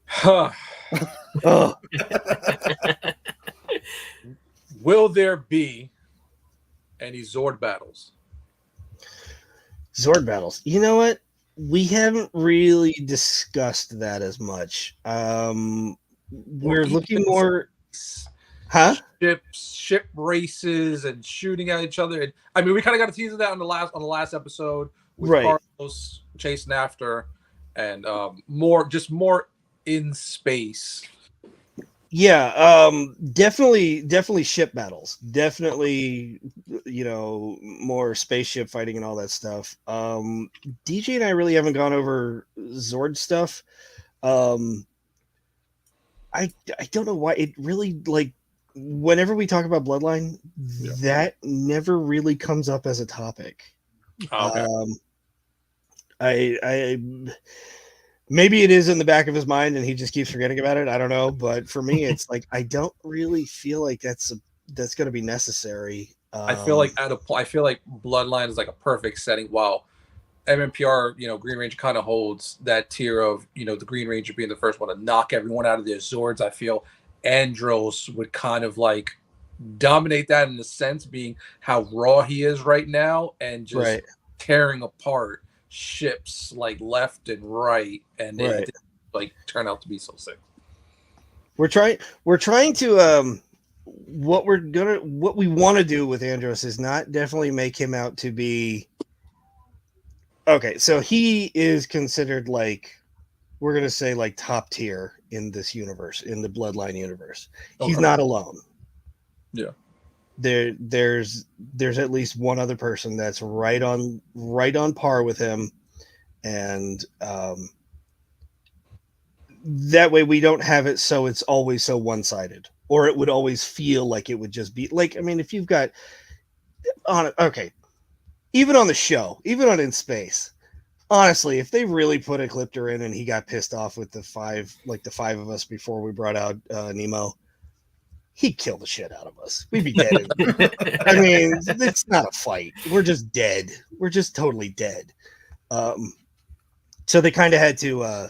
Huh. Oh, Will there be any Zord battles? Zord battles. You know what? We haven't really discussed that as much. We're looking more, huh? Ship races and shooting at each other. And, I mean, we kind of got a tease of that on the last episode with Right. Carlos chasing after, and more in space. Yeah, definitely ship battles. Definitely, more spaceship fighting and all that stuff. DJ and I really haven't gone over Zord stuff. I don't know why it really like whenever we talk about Bloodline, that never really comes up as a topic. Okay. I maybe it is in the back of his mind and he just keeps forgetting about it. I don't know, but for me, it's like I don't really feel like that's going to be necessary. I feel like Bloodline is like a perfect setting. While MMPR, Green Ranger kind of holds that tier of the Green Ranger being the first one to knock everyone out of their Zords. I feel Andros would kind of like dominate that in the sense being how raw he is right now and just tearing apart ships like left and right, and it didn't, like turn out to be so sick. We're trying to what we want to do with Andros is not definitely make him out to be okay. So he is considered like we're gonna say like top tier in this universe, in the Bloodline universe. He's not alone. Yeah. there's at least one other person that's right on par with him, and that way we don't have it so it's always so one-sided, or it would always feel like it would just be like, I mean, if you've got even on the show, even on In Space, honestly, if they really put a Ecliptor in and he got pissed off with the five of us before we brought out Nemo, he'd kill the shit out of us. We'd be dead. I mean, it's not a fight. We're just dead. We're just totally dead. So they kind of had to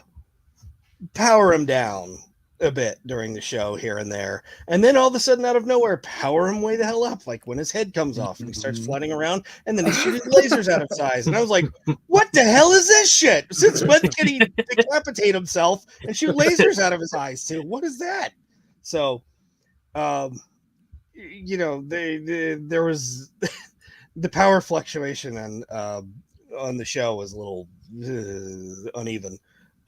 power him down a bit during the show here and there, and then all of a sudden, out of nowhere, power him way the hell up, like when his head comes off and he starts floating around, and then he's shooting lasers out of his eyes, and I was like, "What the hell is this shit? Since when can he decapitate himself and shoot lasers out of his eyes too? What is that?" So, you know, there was the power fluctuation on the show was a little uneven.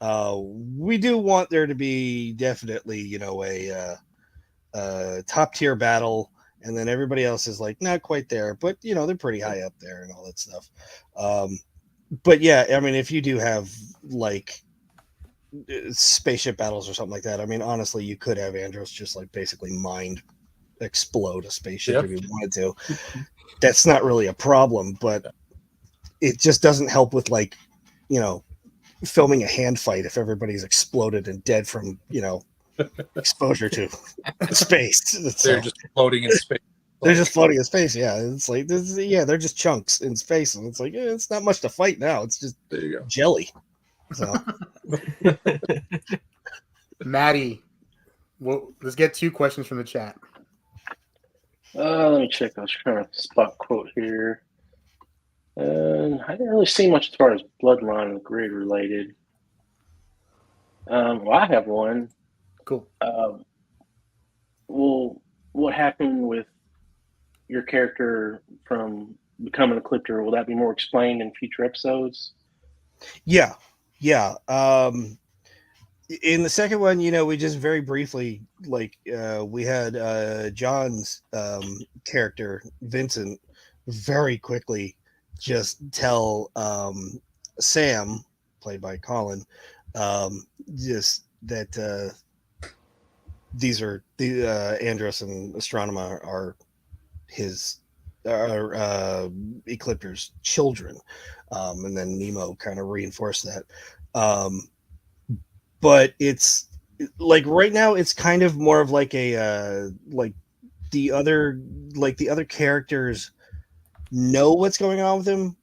We do want there to be definitely, you know, a top tier battle, and then everybody else is like not quite there, but you know, they're pretty high up there and all that stuff. But yeah, I mean, if you do have like spaceship battles or something like that, I mean, honestly, you could have Andros just like basically mind explode a spaceship if you wanted to. That's not really a problem, but it just doesn't help with, like, you know, filming a hand fight if everybody's exploded and dead from, you know, exposure to space. They're just floating in space. They're just floating in space. Yeah, it's like they're just chunks in space, and it's like it's not much to fight now. It's just there you go. Jelly. So, Maddie, well, let's get 2 questions from the chat. Let me check. I was trying to spot quote here. I didn't really see much as far as Bloodline and Grid related. Well, I have one. Cool. Well, what happened with your character from becoming a Ecliptor? Will that be more explained in future episodes? Yeah. In the second one, you know, we just very briefly, like, we had John's character, Vincent, very quickly just tell Sam, played by Colin, just that these are the Andros and Astronema are his Ecliptor's children, and then Nemo kind of reinforced that. But it's like right now, it's kind of more of like a like the other characters know what's going on with him,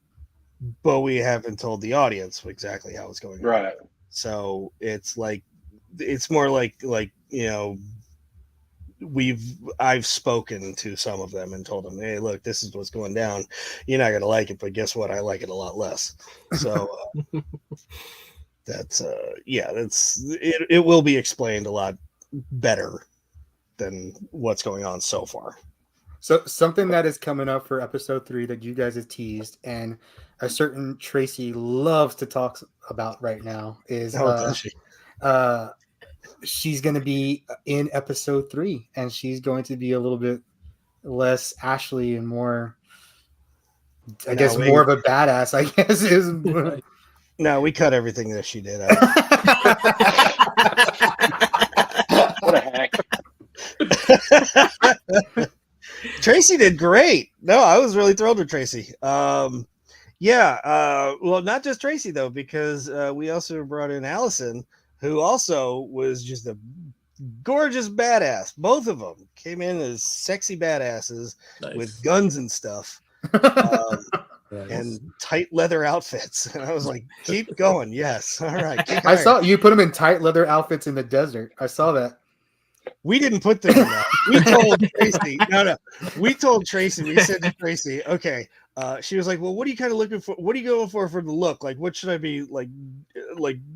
but we haven't told the audience exactly how it's going on. Right. So it's like, it's more like, you know, I've spoken to some of them and told them, hey, look, this is what's going down. You're not going to like it, but guess what? I like it a lot less. So that's it will be explained a lot better than what's going on so far. So something that is coming up for episode 3 that you guys have teased, and a certain Tracy loves to talk about right now, is she's going to be in episode 3, and she's going to be a little bit less Ashley and more, I guess, more of a badass, I guess. Is no, we cut everything that she did. What a hack. Tracy did great. No, I was really thrilled with Tracy. Well, not just Tracy though, because we also brought in Allison, who also was just a gorgeous badass. Both of them came in as sexy badasses with guns and stuff, and tight leather outfits. And I was like, keep going. Yes. All right. I saw you put them in tight leather outfits in the desert. I saw that. We didn't put them in that. We told Tracy. No. We told Tracy. We said to Tracy, okay. She was like, well, what are you kind of looking for? What are you going for the look? Like, what should I be like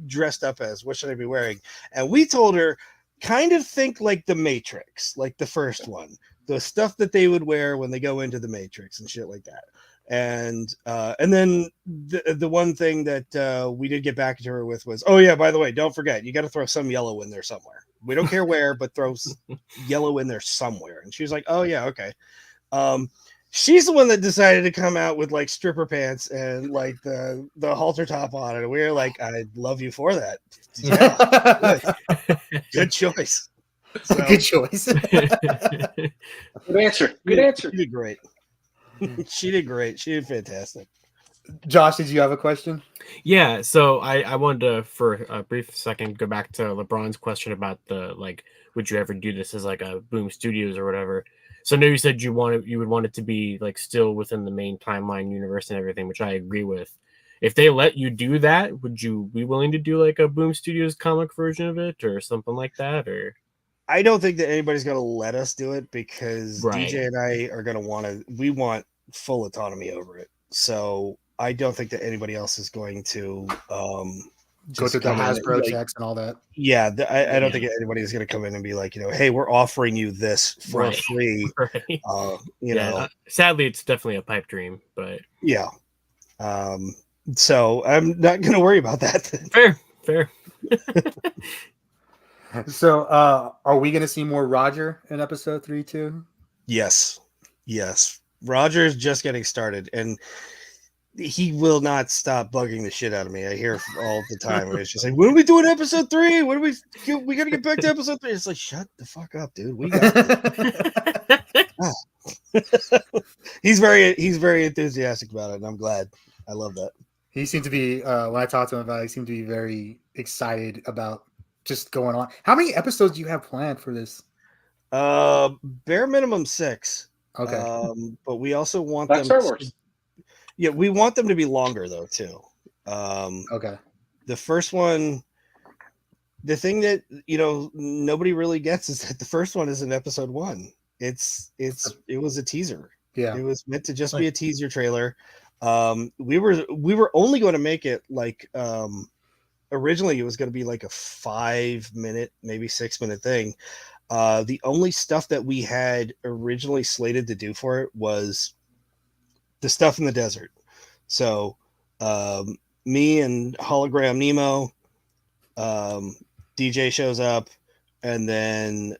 dressed up as? What should I be wearing? And we told her, kind of think like the Matrix, like the first one, the stuff that they would wear when they go into the Matrix and shit like that. And then the one thing that we did get back to her with was, oh yeah, by the way, don't forget, you got to throw some yellow in there somewhere. We don't care where, but throw yellow in there somewhere. And she was like, oh yeah, okay. She's the one that decided to come out with like stripper pants and like the halter top on it. We were like, I love you for that. Yeah, good choice. So, Good choice. Good answer. Good answer. She did great. She did great. She did fantastic. Josh, did you have a question? Yeah, so I wanted to, for a brief second, go back to LeBron's question about the, like, would you ever do this as like a Boom Studios or whatever? So I know you said you would want it to be like still within the main timeline universe and everything, which I agree with. If they let you do that, would you be willing to do like a Boom Studios comic version of it or something like that? Or I don't think that anybody's going to let us do it because Right. DJ and I are going to we want full autonomy over it. So I don't think that anybody else is going to Go through the come in and, Hasbro like, checks and all that. Yeah, I don't Yeah. think anybody is going to come in and be like, hey, we're offering you this for Right. free. Right. You know, sadly, it's definitely a pipe dream, but yeah. So I'm not going to worry about that. fair. So, are we going to see more Roger in episode 3 too? Yes. Roger's just getting started, and he will not stop bugging the shit out of me. I hear all the time. And it's just like, when are we doing episode 3? When are we got to get back to episode 3? It's like, shut the fuck up, dude. We got this. He's very enthusiastic about it, and I'm glad. I love that. He seemed to be, when I talked to him about it, he seemed to be very excited about just going on. How many episodes do you have planned for this? Bare minimum 6. Okay. But we also want Like them Star Wars. Yeah, we want them to be longer though too. Okay. The first one, the thing that nobody really gets is that the first one is in episode 1. It was a teaser. Yeah. It was meant to just be a teaser trailer. We were only going to make it like originally it was going to be like a 5-minute, maybe 6-minute thing. The only stuff that we had originally slated to do for it was the stuff in the desert. So me and Hologram Nemo, DJ shows up, and then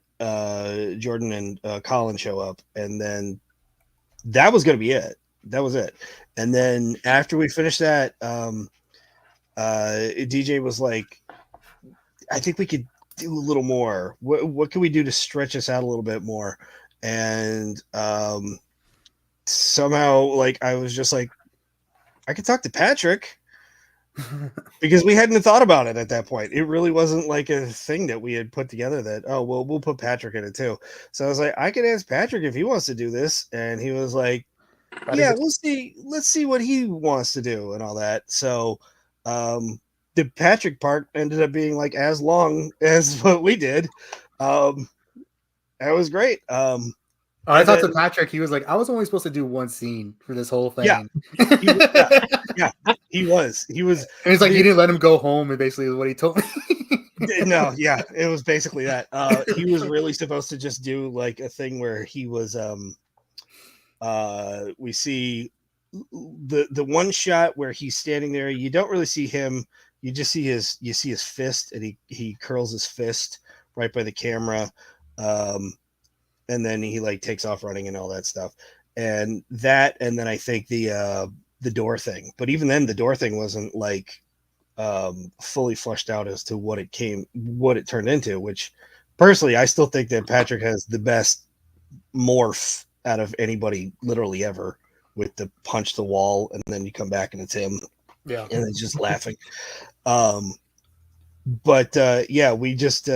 Jordan and Colin show up, and then that was going to be it. That was it. And then after we finished that, DJ was like, I think we could do a little more. What can we do to stretch us out a little bit more? And somehow, like, I was just like, I could talk to Patrick, because we hadn't thought about it at that point. It really wasn't like a thing that we had put together that, oh, well, we'll put Patrick in it too. So I was like, I could ask Patrick if he wants to do this. And he was like, yeah, let's see what he wants to do and all that. So the Patrick part ended up being like as long as what we did. That was great. I talked to Patrick. He was like, I was only supposed to do one scene for this whole thing. Yeah. He was. And it's like, you didn't let him go home, and basically is what he told me. No, yeah, it was basically that. He was really supposed to just do like a thing where he was we see the one shot where he's standing there. You don't really see him. You just see his fist, and he curls his fist right by the camera. And then he like takes off running and all that stuff. And then I think the door thing. But even then the door thing wasn't like fully fleshed out as to what it turned into, which personally I still think that Patrick has the best morph out of anybody literally ever, with the punch the wall and then you come back and it's him. Yeah. And it's just laughing. But yeah, we just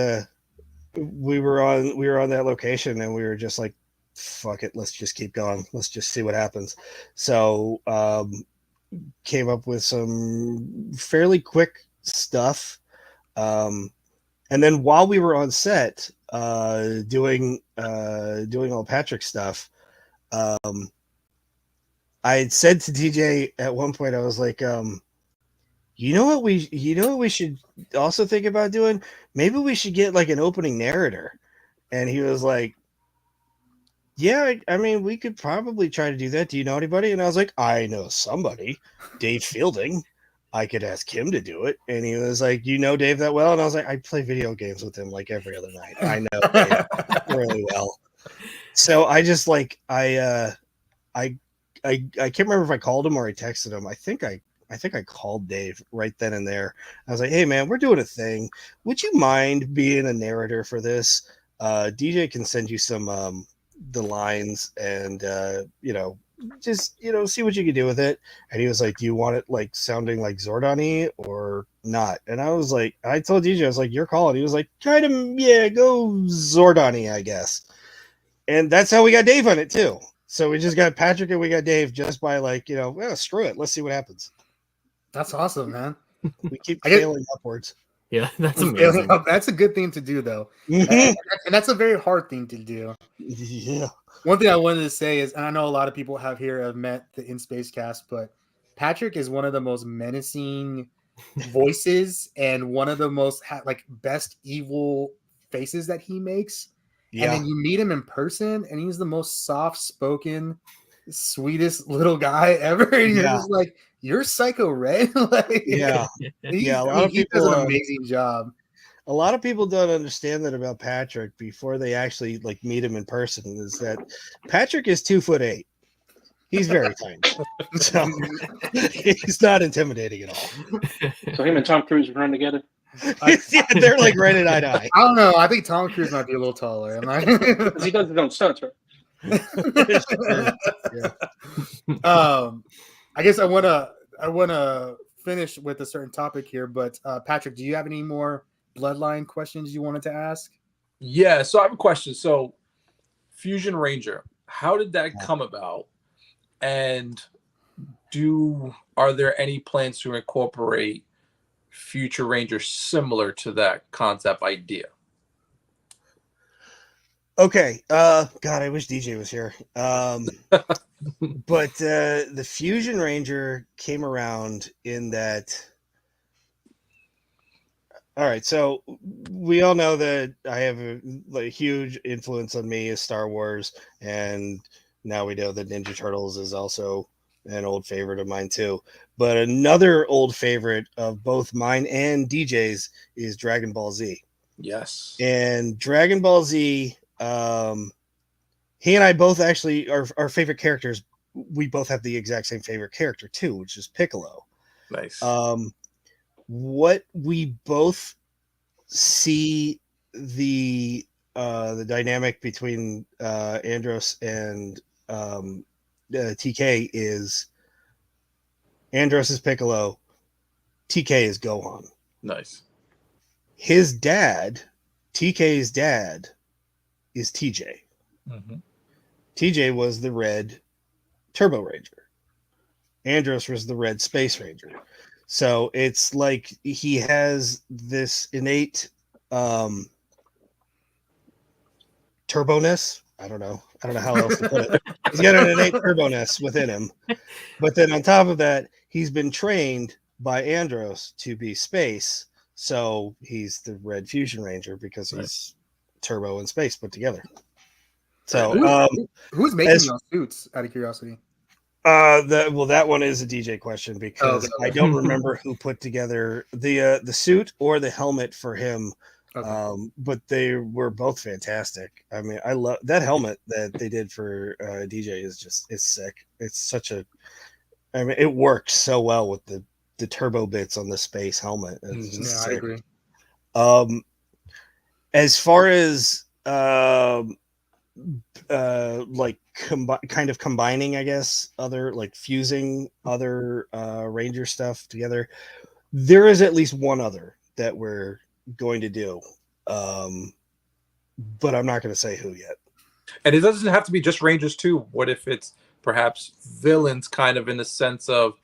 we were on that location and we were just like, fuck it, let's just keep going, let's just see what happens. So came up with some fairly quick stuff, and then while we were on set doing all Patrick's stuff, I had said to DJ at one point, I was like, you know what we should also think about doing? Maybe we should get like an opening narrator. And he was like, yeah, I mean, we could probably try to do that. Do you know anybody? And I was like, I know somebody, Dave Fielding. I could ask him to do it. And he was like, you know Dave that well? And I was like, I play video games with him like every other night. I know Dave really well. So I just like I can't remember if I called him or I texted him. I think I called Dave right then and there. I was like, "Hey man, we're doing a thing. Would you mind being a narrator for this? DJ can send you some the lines and just see what you can do with it." And he was like, "Do you want it like sounding like Zordon-y or not?" And I was like, I told DJ, I was like, "Your call." And he was like, "Kind of, yeah, go Zordon-y, I guess." And that's how we got Dave on it too. So we just got Patrick and we got Dave just by like, well, screw it. Let's see what happens. That's awesome, man. We keep I get- failing upwards. Yeah, that's amazing. That's a good thing to do, though. Mhm. And that's a very hard thing to do. Yeah. One thing I wanted to say is, and I know a lot of people have met the In Space cast, but Patrick is one of the most menacing voices and one of the most like best evil faces that he makes. And Yeah. then you meet him in person, and he's the most soft-spoken, sweetest little guy ever. And you're Yeah. just like, you're Psycho Red. Like, Yeah. Yeah. he does an amazing job. A lot of people don't understand that about Patrick before they actually like meet him in person. Is that Patrick is 2'8". He's very tiny, so he's not intimidating at all. So him and Tom Cruise run together. Yeah, they're like right at eye to eye. I don't know. I think Tom Cruise might be a little taller. Because he does his own stunts, right? I guess I wanna finish with a certain topic here, but Patrick, do you have any more Bloodline questions you wanted to ask? Yeah, so I have a question. So Fusion Ranger, how did that come about? And are there any plans to incorporate future Rangers similar to that concept idea? Okay. God, I wish DJ was here. But the Fusion Ranger came around in that. All right, so we all know that I have a huge influence on me is Star Wars, and now we know that Ninja Turtles is also an old favorite of mine too. But another old favorite of both mine and DJ's is Dragon Ball Z. Yes. And Dragon Ball Z, he and I both actually our favorite characters. We both have the exact same favorite character too, which is Piccolo. Nice. What we both see the dynamic between Andros and TK is Andros is Piccolo, TK is Gohan. Nice. His dad, TK's dad, is TJ. Mm-hmm. TJ was the red Turbo Ranger. Andros was the red Space Ranger. So it's like he has this innate turbo-ness. I don't know how else to put it. He's got an innate turbo-ness within him. But then on top of that, he's been trained by Andros to be space. So he's the red Fusion Ranger because he's turbo and space put together. So who's making those suits, out of curiosity? That one is a DJ question because I don't remember who put together the suit or the helmet for him. Okay. But they were both fantastic. I mean, I love that helmet that they did for DJ it's sick. It's such a, I mean, it works so well with the turbo bits on the space helmet. It's just sick. I agree. As far as like kind of combining, I guess, other like fusing other Ranger stuff together, there is at least one other that we're going to do, but I'm not going to say who yet. And it doesn't have to be just Rangers too. What if it's perhaps villains, kind of in the sense of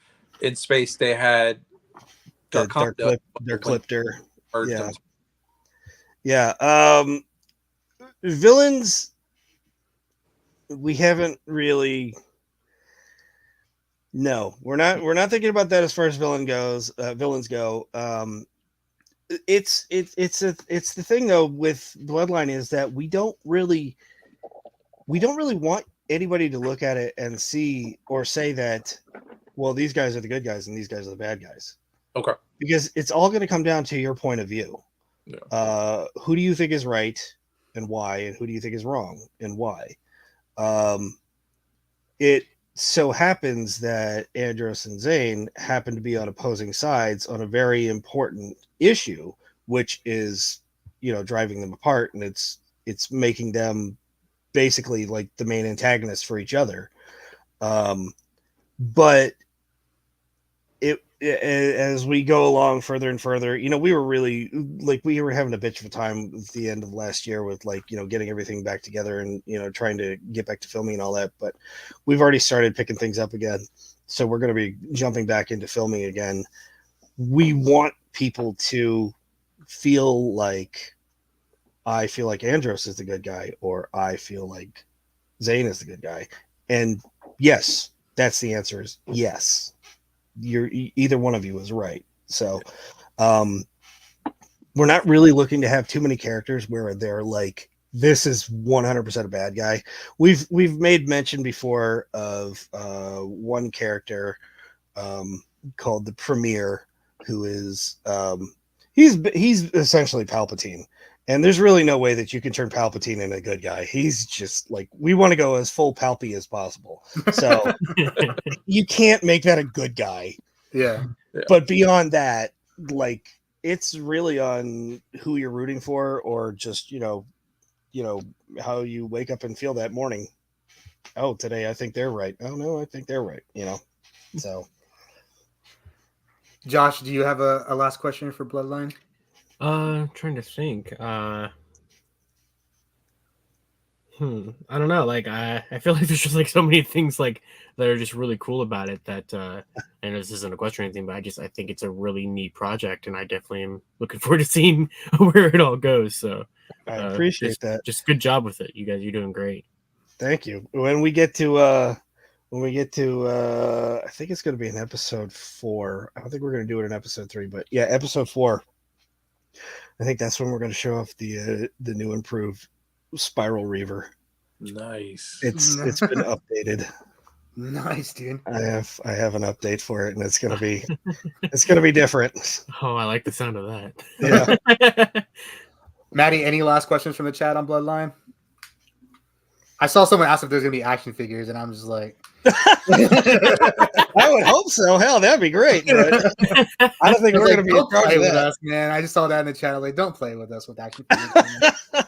in space they had their Clipter. Villains. We haven't really. No, we're not thinking about that as far as villains go. It's the thing though with Bloodline is that we don't really want anybody to look at it and see or say that, well, these guys are the good guys and these guys are the bad guys. Okay. Because it's all going to come down to your point of view. Yeah. Who do you think is right and why, and who do you think is wrong and why? It so happens that Andros and Zane happen to be on opposing sides on a very important issue, which is, driving them apart, and it's making them basically like the main antagonists for each other. But as we go along further and further, we were really we were having a bitch of a time at the end of last year with getting everything back together and trying to get back to filming and all that. But we've already started picking things up again, so we're going to be jumping back into filming again. We want people to feel like I feel like Andros is the good guy, or I feel like Zane is the good guy. And yes, that's the answer is yes. Either one of you is right. So we're not really looking to have too many characters where they're like, this is 100% a bad guy. We've made mention before of one character called the Premier, who is he's essentially Palpatine. And there's really no way that you can turn Palpatine into a good guy. He's just like, we want to go as full Palpy as possible. So you can't make that a good guy. Yeah. But beyond that, it's really on who you're rooting for, or just, how you wake up and feel that morning. Oh, today I think they're right. Oh no, I think they're right. So. Josh, do you have a last question for Bloodline? Trying to think. I don't know. I feel like there's just so many things that are just really cool about it that I know this isn't a question or anything, but I think it's a really neat project, and I definitely am looking forward to seeing where it all goes. So I appreciate that. Just good job with it. You guys, you're doing great. Thank you. When we get to I think it's going to be in episode 4. I don't think we're going to do it in episode 3, but yeah, episode 4. I think that's when we're going to show off the new improved Spiral Reaver. Nice. It's been updated. Nice, dude. I have an update for it, and it's going to be different. Oh, I like the sound of that. Yeah. Maddie, any last questions from the chat on Bloodline? I saw someone ask if there's going to be action figures, and I'm just like, I would hope so. Hell, that'd be great. But I don't think we're going to be don't play with that. us, man. I just saw that in the chat. Like, don't play with us with action figures.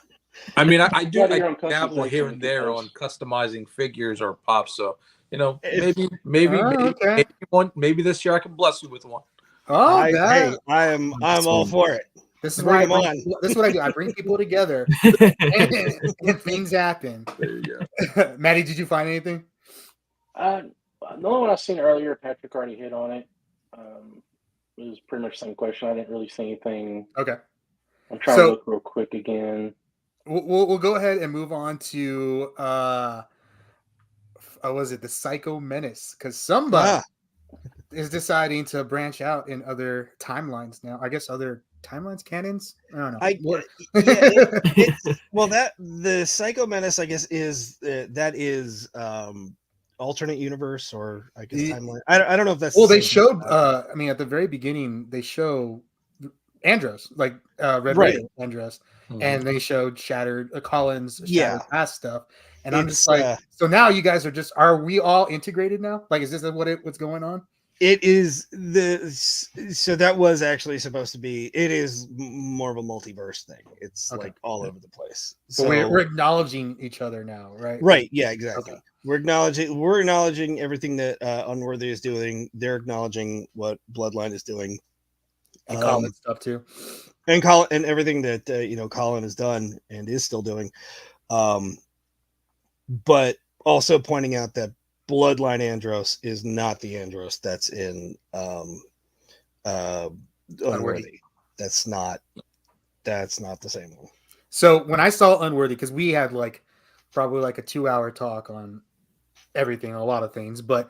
I mean, I do Got your own dabble customization here and there on details. customizing figures or pops. So If- maybe this year I can bless you with one. Oh, I'm all for it. this is Bring why them on. this is what I do. I bring people together, and things happen. There you go. Maddie, did you find anything? The only one I seen earlier, Patrick already hit on it. It was pretty much the same question. I didn't really see anything. Okay. I'm trying to look real quick again. We'll go ahead and move on to was it the Psycho Menace? Because somebody is deciding to branch out in other timelines now. I guess other timelines, canons. I don't know. The Psycho Menace, I guess, is alternate universe, or I guess timeline. I don't know if that's they showed. I mean, at the very beginning, they show Andros, Red Raider Andros, and they showed Shattered Collins, Shattered past stuff, and I'm just like, so now you guys are we all integrated now? Like, is this what's going on? It is so that was actually supposed to be. It is more of a multiverse thing. It's all over the place. So we're acknowledging each other now, right? Right. Yeah. Exactly. Okay. We're acknowledging everything that Unworthy is doing. They're acknowledging what Bloodline is doing, and Colin stuff too, and Colin and everything that Colin has done and is still doing. But also pointing out that Bloodline Andros is not the Andros that's in Unworthy. That's not the same one. So when I saw Unworthy, because we had probably a 2-hour talk on everything, a lot of things, but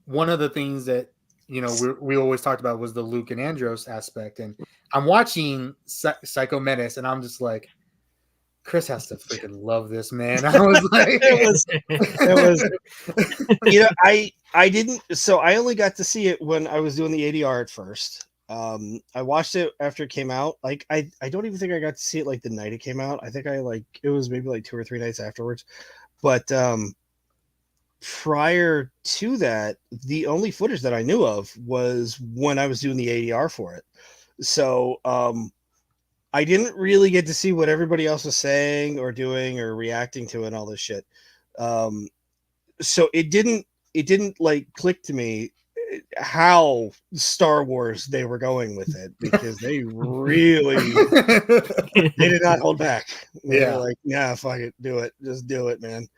one of the things that we always talked about was the Luke and Andros aspect, and I'm watching Psycho Menace, and I'm just like, Chris has to freaking love this, man. I was like, it was I didn't, so I only got to see it when I was doing the ADR at first. I watched it after it came out. I don't even think I got to see it the night it came out. I think it was maybe 2 or 3 nights afterwards. But prior to that, the only footage that I knew of was when I was doing the ADR for it. So I didn't really get to see what everybody else was saying or doing or reacting to and all this shit. So it didn't like click to me how Star Wars they were going with it, because they really they did not hold back. They were like, "Yeah, fuck it, do it, just do it, man."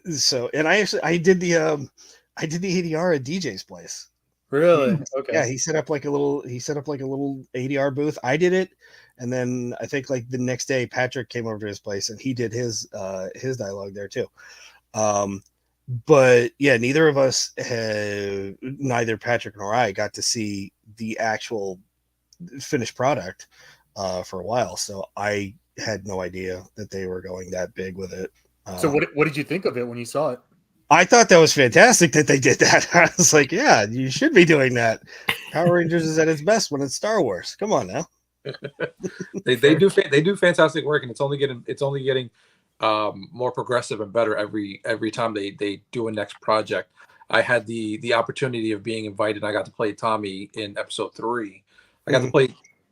So, and I did the ADR at DJ's place. Really? Okay. Yeah, he set up like a little ADR booth. I did it, and then I think like the next day Patrick came over to his place and he did his dialogue there too. But yeah, neither Patrick nor I got to see the actual finished product for a while, so I had no idea that they were going that big with it. So what did you think of it when you saw it? I thought that was fantastic that they did that. I was like, yeah, you should be doing that. Power Rangers is at its best when it's Star Wars. Come on now. they do fantastic work, and it's only getting more progressive and better every time they do a next project. I had the opportunity of being invited. I got to play Tommy in episode 3. I got to play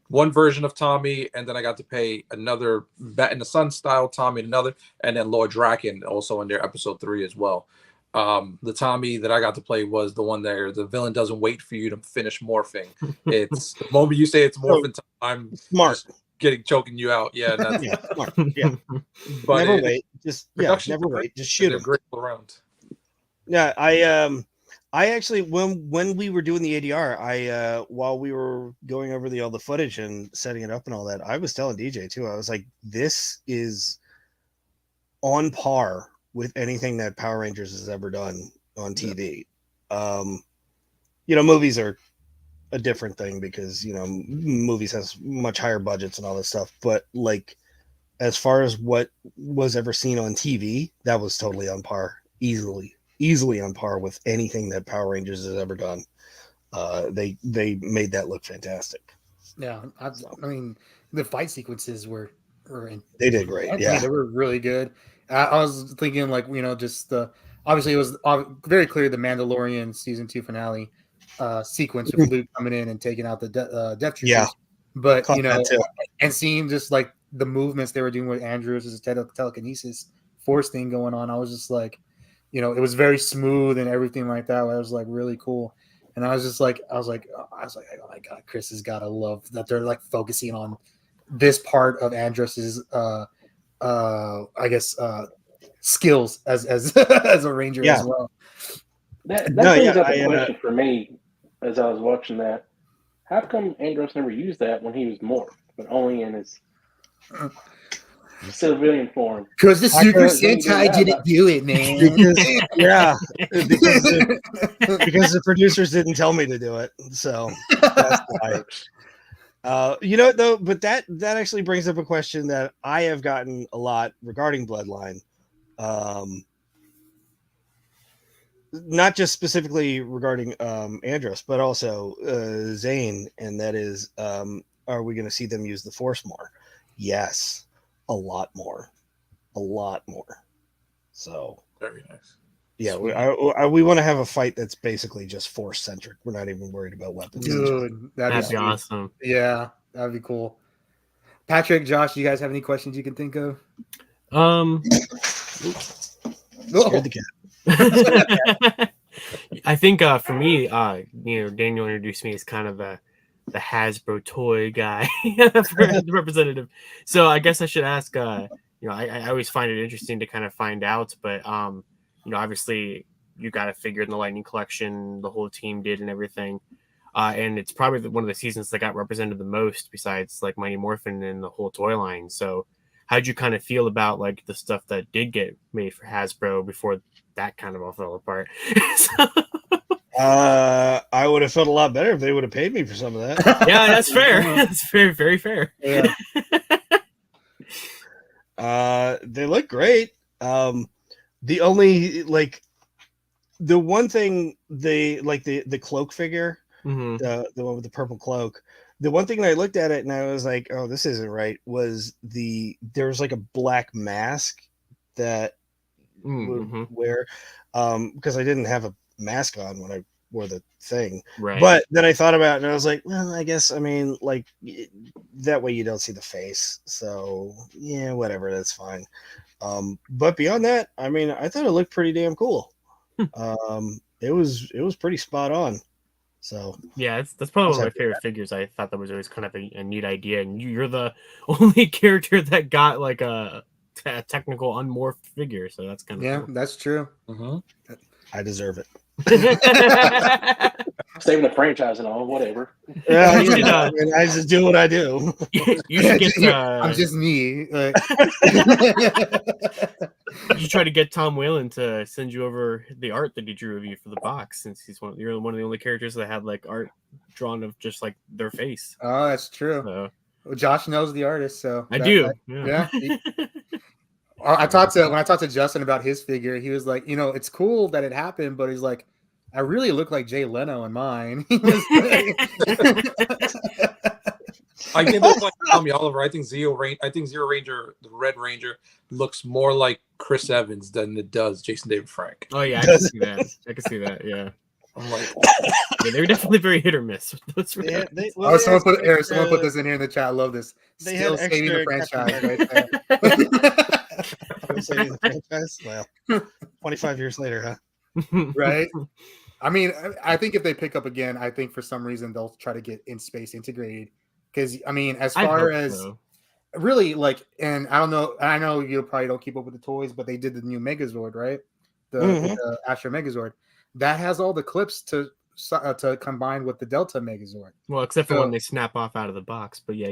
one version of Tommy, and then I got to play another Bat in the Sun style Tommy, another, and then Lord Draken also in their episode 3 as well. The Tommy that I got to play was the one there. The villain doesn't wait for you to finish morphing. It's the moment you say it's morphing time, I'm smart. Choking you out. Yeah, that's, yeah, smart. Yeah. But never wait. Just never wait. Just shoot them. Great around. Yeah, I actually when we were doing the ADR, while we were going over all the footage and setting it up and all that, I was telling DJ too. I was like, this is on par with anything that Power Rangers has ever done on TV. Movies are a different thing because movies has much higher budgets and all this stuff, but like as far as what was ever seen on TV, that was totally on par, easily on par with anything that Power Rangers has ever done. They made that look fantastic. Yeah, I mean the fight sequences were they did great. Yeah, they were really good. I was thinking like just obviously it was very clear the Mandalorian season 2 finale sequence with Luke coming in and taking out the Death Troopers. Yeah, but and seeing just like the movements they were doing with Andros' telekinesis force thing going on, I was just like, it was very smooth and everything like that. I was like really cool, and I was like, oh my god, Chris has got to love that they're like focusing on this part of Andros's I guess skills as as a ranger as well. That brings up a question for me as I was watching that. How come Andros never used that when he was morphed, but only in his civilian form? Because the Super Sentai didn't do it, man. because the producers didn't tell me to do it. So that's why. Though, but that actually brings up a question that I have gotten a lot regarding Bloodline. Not just specifically regarding Andros, but also Zane, and that is, are we going to see them use the Force more? Yes, a lot more. So very nice. Yeah, we want to have a fight that's basically just Force centric. We're not even worried about weapons. Dude, that'd be awesome. Yeah, that'd be cool. Patrick, Josh, do you guys have any questions you can think of? Scared the cat. I think for me, Daniel introduced me as kind of the Hasbro toy guy for the representative. So I guess I should ask. I always find it interesting to kind of find out, but obviously you got to figure in the Lightning Collection, the whole team did and everything, and it's probably one of the seasons that got represented the most, besides like Mighty Morphin and the whole toy line. So how'd you kind of feel about like the stuff that did get made for Hasbro before that kind of all fell apart? I would have felt a lot better if they would have paid me for some of that. Yeah, that's fair. That's very, very fair. Yeah. They look great. The only the one thing they like the cloak figure, the one with the purple cloak, the one thing that I looked at it and I was like, oh, this isn't right, was there was like a black mask that Mm-hmm. would wear, because I didn't have a mask on when I wore the thing. Right. But then I thought about it and I was like, well, I guess, I mean, like, that way you don't see the face. So yeah, whatever, that's fine. But beyond that, I mean, I thought it looked pretty damn cool. It was pretty spot on. So yeah, that's probably one of my favorite figures. I thought that was always kind of a neat idea, and you're the only character that got like a technical unmorphed figure, so that's kind of cool. That's true. I deserve it. Saving the franchise and all, whatever. Yeah, I just do what I do. You should get. I'm just me. You try to get Tom Whalen to send you over the art that he drew of you for the box, since you're one of the only characters that had like art drawn of just like their face. Oh, that's true. So, well, Josh knows the artist, so I do. Yeah. When I talked to Justin about his figure, he was like, it's cool that it happened, but he's like, I really look like Jay Leno in mine. I think that's like Tommy Oliver. I think Zero Ranger, the Red Ranger, looks more like Chris Evans than it does Jason David Frank. Oh yeah, I can see that. Yeah. I'm like, yeah, they're definitely very hit or miss. Someone put this in here in the chat. I love this. Still saving the franchise right there. Saving the franchise? Well, 25 years later, huh? Right. I mean, I think if they pick up again, I think for some reason they'll try to get in space integrated. Because I mean, as far as really like, and I don't know, I know you probably don't keep up with the toys, but they did the new Megazord, right? The Astro Megazord that has all the clips to combine with the Delta Megazord. Well, except for when they snap off out of the box, but yeah,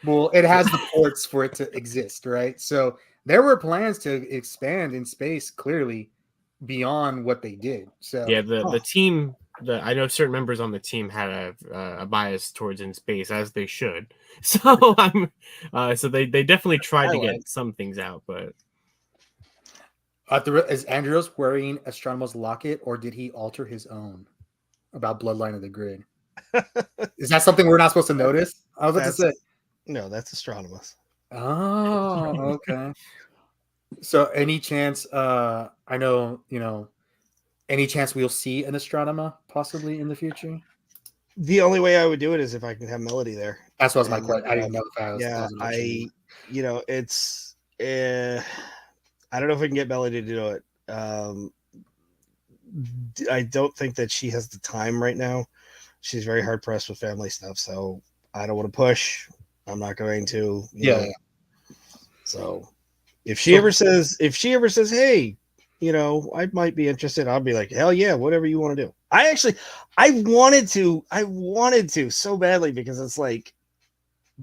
Well, it has the ports for it to exist, right? So there were plans to expand in space clearly beyond what they did. So yeah, the team, I know certain members on the team had a bias towards in space, as they should. So so they definitely tried to get some things out, but is Andros wearing Astronomer's locket, or did he alter his own about Bloodline of the Grid? Is that something we're not supposed to notice? I was about to say, no, that's Astronomer's. Oh, okay. So any chance, I know, any chance we'll see an Astronema possibly in the future? The only way I would do it is if I can have Melody there. That's what was my question. I didn't know if I was. Yeah, it's. I don't know if we can get Melody to do it. I don't think that she has the time right now. She's very hard pressed with family stuff, so I don't want to push. I'm not going to. You know. So if she ever says, hey, I might be interested, I'll be like, hell yeah, whatever you want to do. I wanted to so badly, because it's like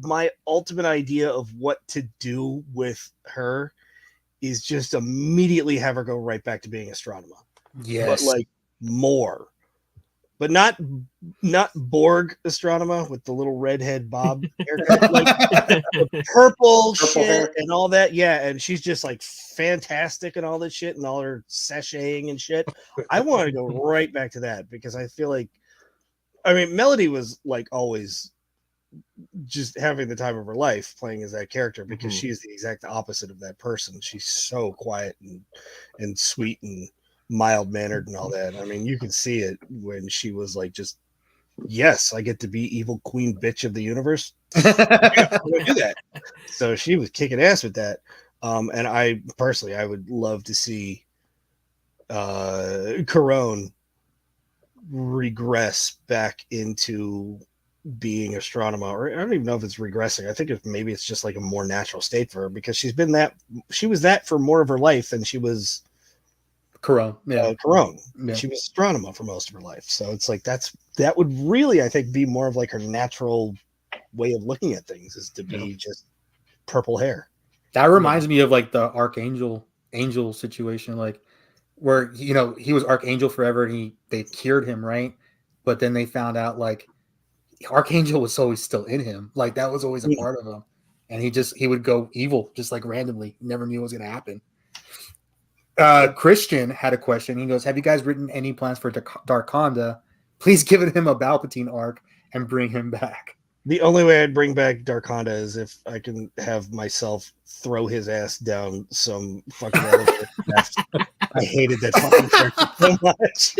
my ultimate idea of what to do with her is just immediately have her go right back to being Astronomer. Yes. But like more. But not Borg Astronomer with the little redhead bob haircut, like purple shit hair and all that. Yeah, and she's just like fantastic and all that shit and all her sashaying and shit. I want to go right back to that, because I feel like, I mean, Melody was like always just having the time of her life playing as that character, because she's the exact opposite of that person. She's so quiet and sweet and mild mannered and all that. I mean, you can see it when she was like, just, yes, I get to be evil queen bitch of the universe. Yeah, I'm gonna do that. So she was kicking ass with that. And I personally, I would love to see Corone regress back into being Astronomer, or I don't even know if it's regressing. I think maybe it's just like a more natural state for her, because she was that for more of her life than she was Corone. Yeah. Corone. Yeah. She was Astronomer for most of her life. So it's like that would really, I think, be more of like her natural way of looking at things, is to be just purple hair. That reminds me of like the Archangel situation, like where he was Archangel forever and they cured him, right? But then they found out like Archangel was always still in him. Like that was always a part of him. And he would go evil just like randomly. Never knew what was gonna happen. Christian had a question. He goes, have you guys written any plans for Darkonda? Please give him a Palpatine arc and bring him back. The only way I'd bring back Darkonda is if I can have myself throw his ass down some fucking elevator shaft. I hated that fucking character so much.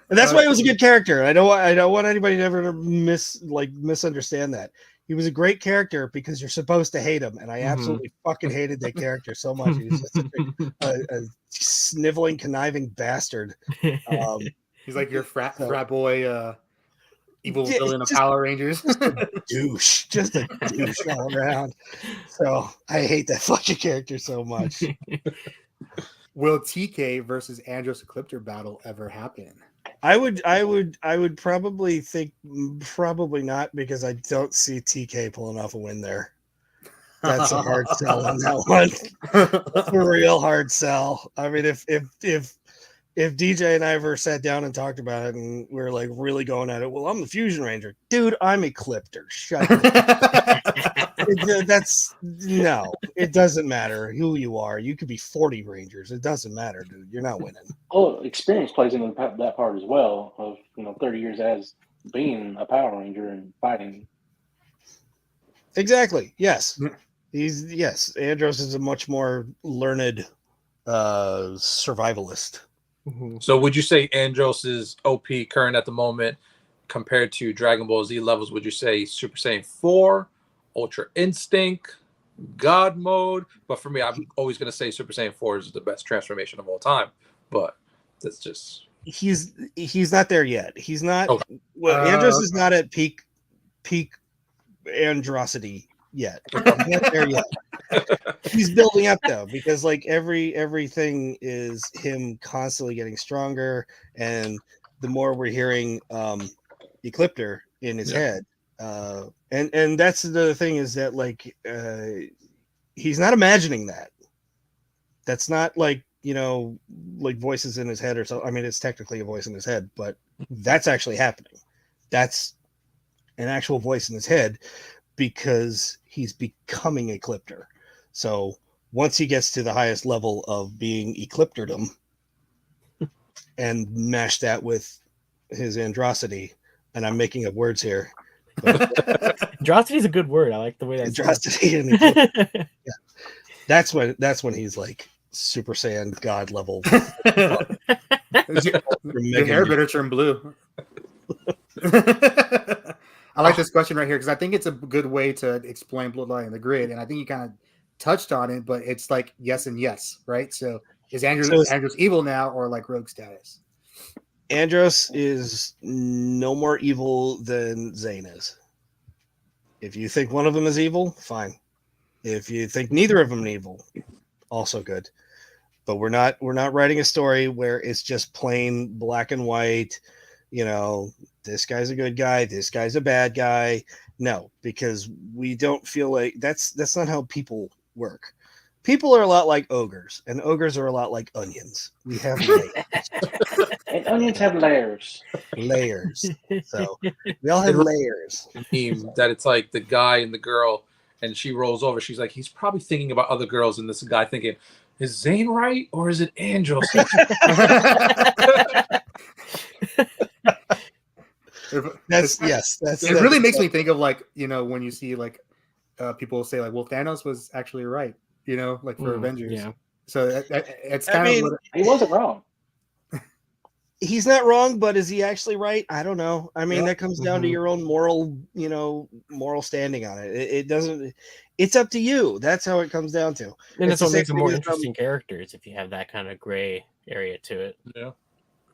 And that's why it was a good character. I don't want anybody to ever misunderstand that. He was a great character because you're supposed to hate him, and I absolutely fucking hated that character so much. He was just such a sniveling, conniving bastard. He's like your frat boy, evil villain of Power Rangers. Just a douche all around. So I hate that fucking character so much. Will TK versus Andros Ecliptor battle ever happen? I would probably think probably not, because I don't see TK pulling off a win there. That's a hard sell on that one. That's a real hard sell. I mean, if DJ and I ever sat down and talked about it and we were like really going at it, well, I'm the Fusion Ranger. Dude, I'm Ecliptor. Shut up. It doesn't matter who you are. You could be 40 Rangers. It doesn't matter, dude. You're not winning. Oh, experience plays into that part as well of 30 years as being a Power Ranger and fighting. Exactly. Yes. Andros is a much more learned survivalist. So would you say Andros is OP current at the moment compared to Dragon Ball Z levels? Would you say Super Saiyan 4, Ultra Instinct, God Mode? But for me, I'm always going to say Super Saiyan 4 is the best transformation of all time. But that's just... He's not there yet. He's not... Okay. Well, Andros is not at peak androsity yet. He's not there yet. He's building up though, because like everything is him constantly getting stronger, and the more we're hearing Ecliptor in his head, and that's the thing, is that like he's not imagining that. That's not like like voices in his head or so. I mean, it's technically a voice in his head, but that's actually happening. That's an actual voice in his head, because he's becoming Ecliptor. So once he gets to the highest level of being Ecliptordom and mash that with his androsity, and I'm making up words here. Androsity is a good word. I like the way that androsity and yeah. That's when he's like Super Saiyan God level. Your hair better turn blue. I like this question right here because I think it's a good way to explain Bloodline and the Grid, and I think you kind of touched on it, but it's like yes and yes, right? So is Andros evil now, or like rogue status? Andros is no more evil than Zane is. If you think one of them is evil, fine. If you think neither of them is evil, also good. But we're not writing a story where it's just plain black and white. This guy's a good guy, this guy's a bad guy. No, because we don't feel like that's not how people work. People are a lot like ogres, and ogres are a lot like onions. We have layers. And onions have layers. Layers. So we all have layers. That it's like the guy and the girl, and she rolls over. She's like, he's probably thinking about other girls, and this guy thinking, is Zane right or is it Andros? It really makes me think of like when you see like people say like, well, Thanos was actually right, like for Avengers. Yeah. So it's kind of what he wasn't wrong. He's not wrong, but is he actually right? I don't know. I mean, that comes down to your own moral standing on it. It doesn't. It's up to you. That's how it comes down to. And that's what makes them more interesting characters, if you have that kind of gray area to it.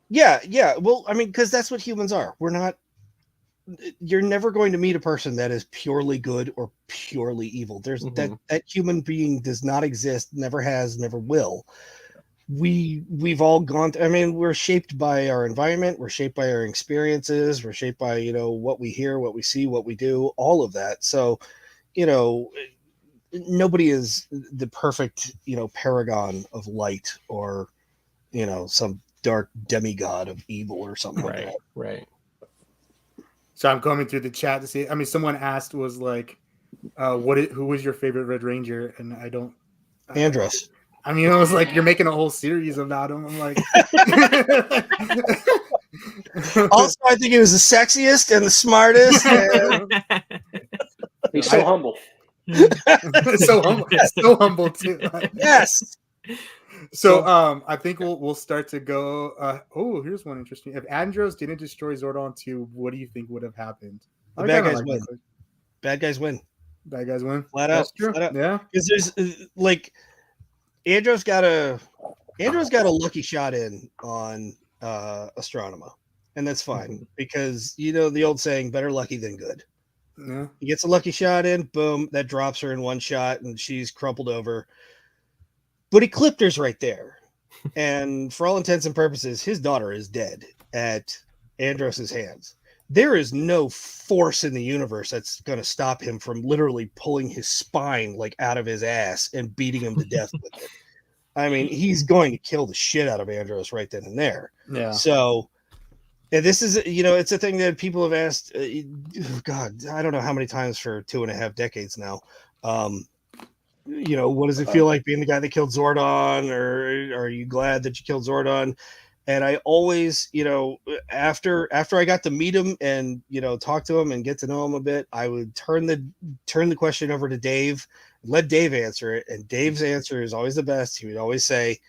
Yeah. Well, I mean, because that's what humans are. We're not. You're never going to meet a person that is purely good or purely evil. There's that human being does not exist, never has, never will. We've all gone I mean, we're shaped by our environment, we're shaped by our experiences, we're shaped by what we hear, what we see, what we do, all of that. So nobody is the perfect paragon of light, or some dark demigod of evil or something like that. Right. So I'm coming through the chat to see. I mean, someone asked was like, who was your favorite Red Ranger? And I don't. Andros. I mean, I was like, you're making a whole series about him. I'm like, Also, I think he was the sexiest and the smartest. And He's so humble. so humble too. yes. So I think we'll start to go. Oh, here's one interesting. If Andros didn't destroy Zordon 2, what do you think would have happened? The bad guys win. Bad guys win. Bad guys win. Flat That's out. true. Flat out. Yeah. Because there's like Andros got a lucky shot in on Astronema, and that's fine because you know the old saying, better lucky than good. Yeah. He gets a lucky shot in, boom, that drops her in one shot, and she's crumpled over. But Ecliptor's right there. And for all intents and purposes, his daughter is dead at Andros's hands. There is no force in the universe that's going to stop him from literally pulling his spine like out of his ass and beating him to death with it. I mean, he's going to kill the shit out of Andros right then and there. Yeah. So, and this is, you know, it's a thing that people have asked, God, I don't know how many times for 2.5 decades now. You know, what does it feel like being the guy that killed Zordon, or are you glad that you killed Zordon? And I always, you know, after I got to meet him and, you know, talk to him and get to know him a bit, I would turn the question over to Dave, let Dave answer it. And Dave's answer is always the best. He would always say,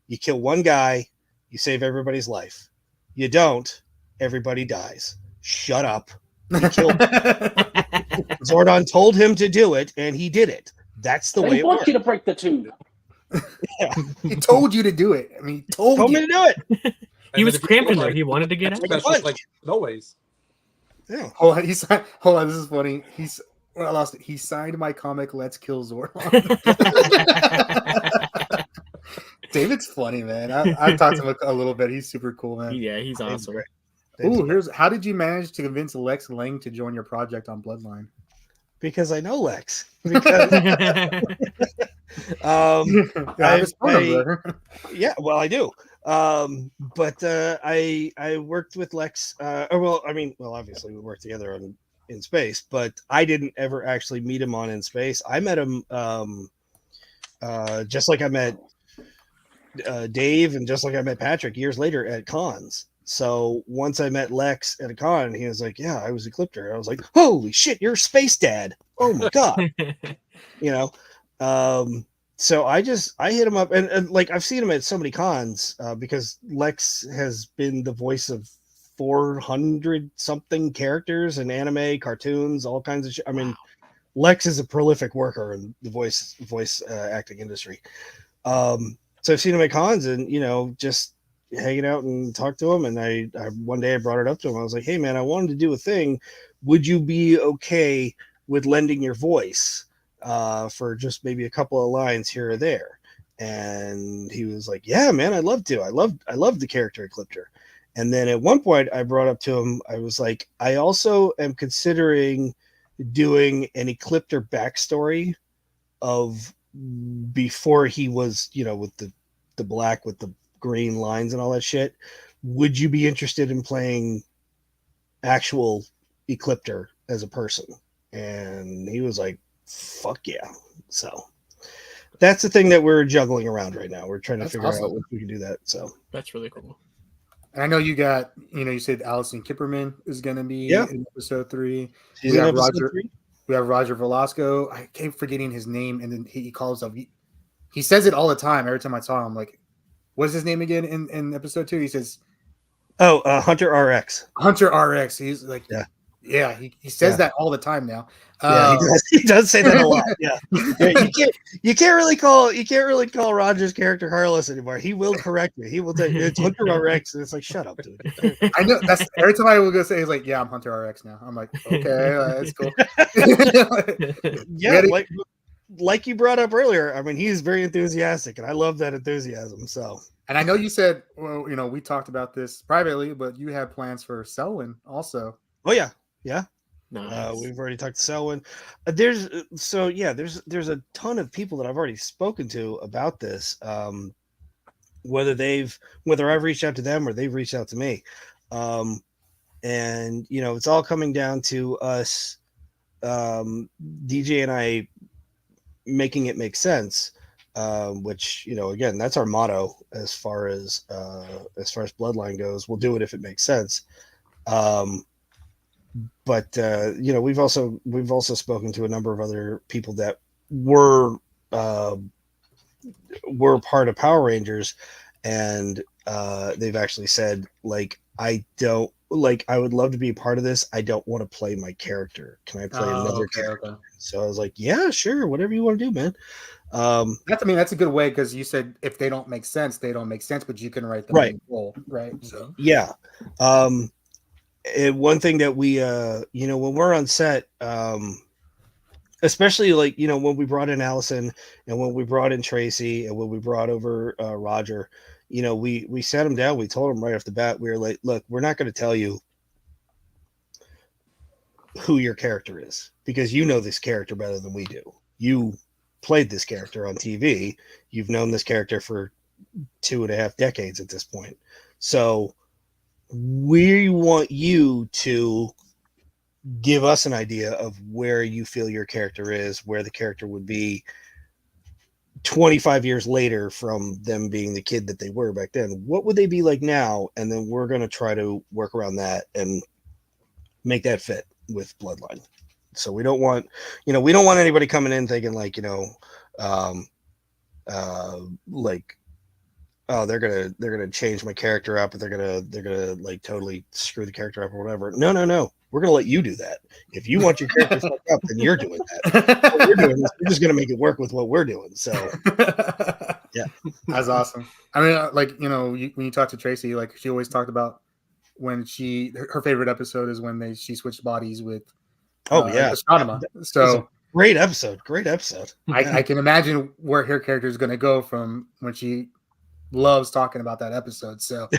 you kill one guy, you save everybody's life. You don't, everybody dies. Shut up. He killed Zordon told him to do it, and he did it. That's the way They it want works. you to break the tube. Yeah. He told you to do it. I mean, he told me you. to do it. He was cramped in there. He wanted to get out. That's just like always. Yeah. Hold on. This is funny. I lost it. He signed my comic. Let's kill Zordon. David's funny, man. I've talked to him a little bit. He's super cool, man. Yeah, he's awesome. Ooh, how did you manage to convince Lex Lang to join your project on Bloodline? Because I know Lex. Because yeah, well, I do. But I worked with Lex. Obviously we worked together in space, but I didn't ever actually meet him on In Space. I met him just like I met Dave, and just like I met Patrick years later at cons. So once I met Lex at a con, he was like, "Yeah, I was Ecliptor." I was like, "Holy shit, you're Space Dad!" Oh my god, you know. So I hit him up, and like I've seen him at so many cons because Lex has been the voice of 400 something characters in anime, cartoons, all kinds of shit. I mean, Lex is a prolific worker in the voice acting industry. So I've seen him at cons, and you know, just hanging out and talk to him. And I one day I brought it up to him. I was like, "Hey man, I wanted to do a thing. Would you be okay with lending your voice for just maybe a couple of lines here or there?" And he was like, "Yeah, man, I'd love to. I love the character Ecliptor." And then at one point I brought up to him, I was like, "I also am considering doing an Ecliptor backstory of before he was, you know, with the black with the green lines and all that shit. Would you be interested in playing actual Ecliptor as a person?" And he was like, "Fuck yeah." So that's the thing that we're juggling around right now. We're trying to figure out if we can do that. So that's really cool. And I know you got, you know, you said Allison Kipperman is going to be in episode 3. She's in episode 3. We have Roger Velasco. I keep forgetting his name, and then he calls up. He says it all the time. Every time I saw him, like, what's his name again in episode 2? He says, Hunter RX. Hunter RX. He's like, yeah. He says that all the time now. Yeah, he does say that a lot. Yeah, you can't really call Roger's character Carlos anymore. He will correct me. He will tell you it's Hunter RX, and it's like, shut up, dude. I know that's every time I will go say, he's like, "Yeah, I'm Hunter RX now." I'm like, okay, that's cool. Yeah, like you brought up earlier. I mean, he's very enthusiastic, and I love that enthusiasm. So, and I know you said, well, you know, we talked about this privately, but you have plans for Selwyn also. Oh yeah. Nice. We've already talked to Selwyn. There's a ton of people that I've already spoken to about this. Whether I've reached out to them or they've reached out to me. And you know, it's all coming down to us, DJ and I, making it make sense. which, you know, again, that's our motto as far as Bloodline goes. We'll do it if it makes sense. But you know, we've also spoken to a number of other people that were part of Power Rangers, and they've actually said, like, I would love to be a part of this. I don't want to play my character. Can I play another character? Okay. So I was like, yeah, sure, whatever you want to do, man. That's a good way, because you said if they don't make sense, they don't make sense, but you can write them Right. in full, right? So Yeah. And one thing that we you know, when we're on set, especially, like, you know, when we brought in Allison and when we brought in Tracy and when we brought over Roger, you know, we sat him down. We told him right off the bat, we were like, look, we're not going to tell you who your character is, because you know this character better than we do. You played this character on TV. You've known this character for 2.5 decades at this point. So we want you to give us an idea of where you feel your character is, where the character would be 25 years later from them being the kid that they were back then. What would they be like now? And then we're going to try to work around that and make that fit with Bloodline. So we don't want anybody coming in thinking, like, you know, like, oh, they're gonna change my character up, but they're gonna like totally screw the character up or whatever. No. We're gonna let you do that. If you want your character fucked up, then you're doing that. What we're doing is we're just gonna make it work with what we're doing. So yeah, that's awesome. I mean, like, you know, when you talk to Tracy, like, she always talked about when her favorite episode is when she switched bodies with Astronomer. So great episode. I can imagine where her character is going to go from when she loves talking about that episode. So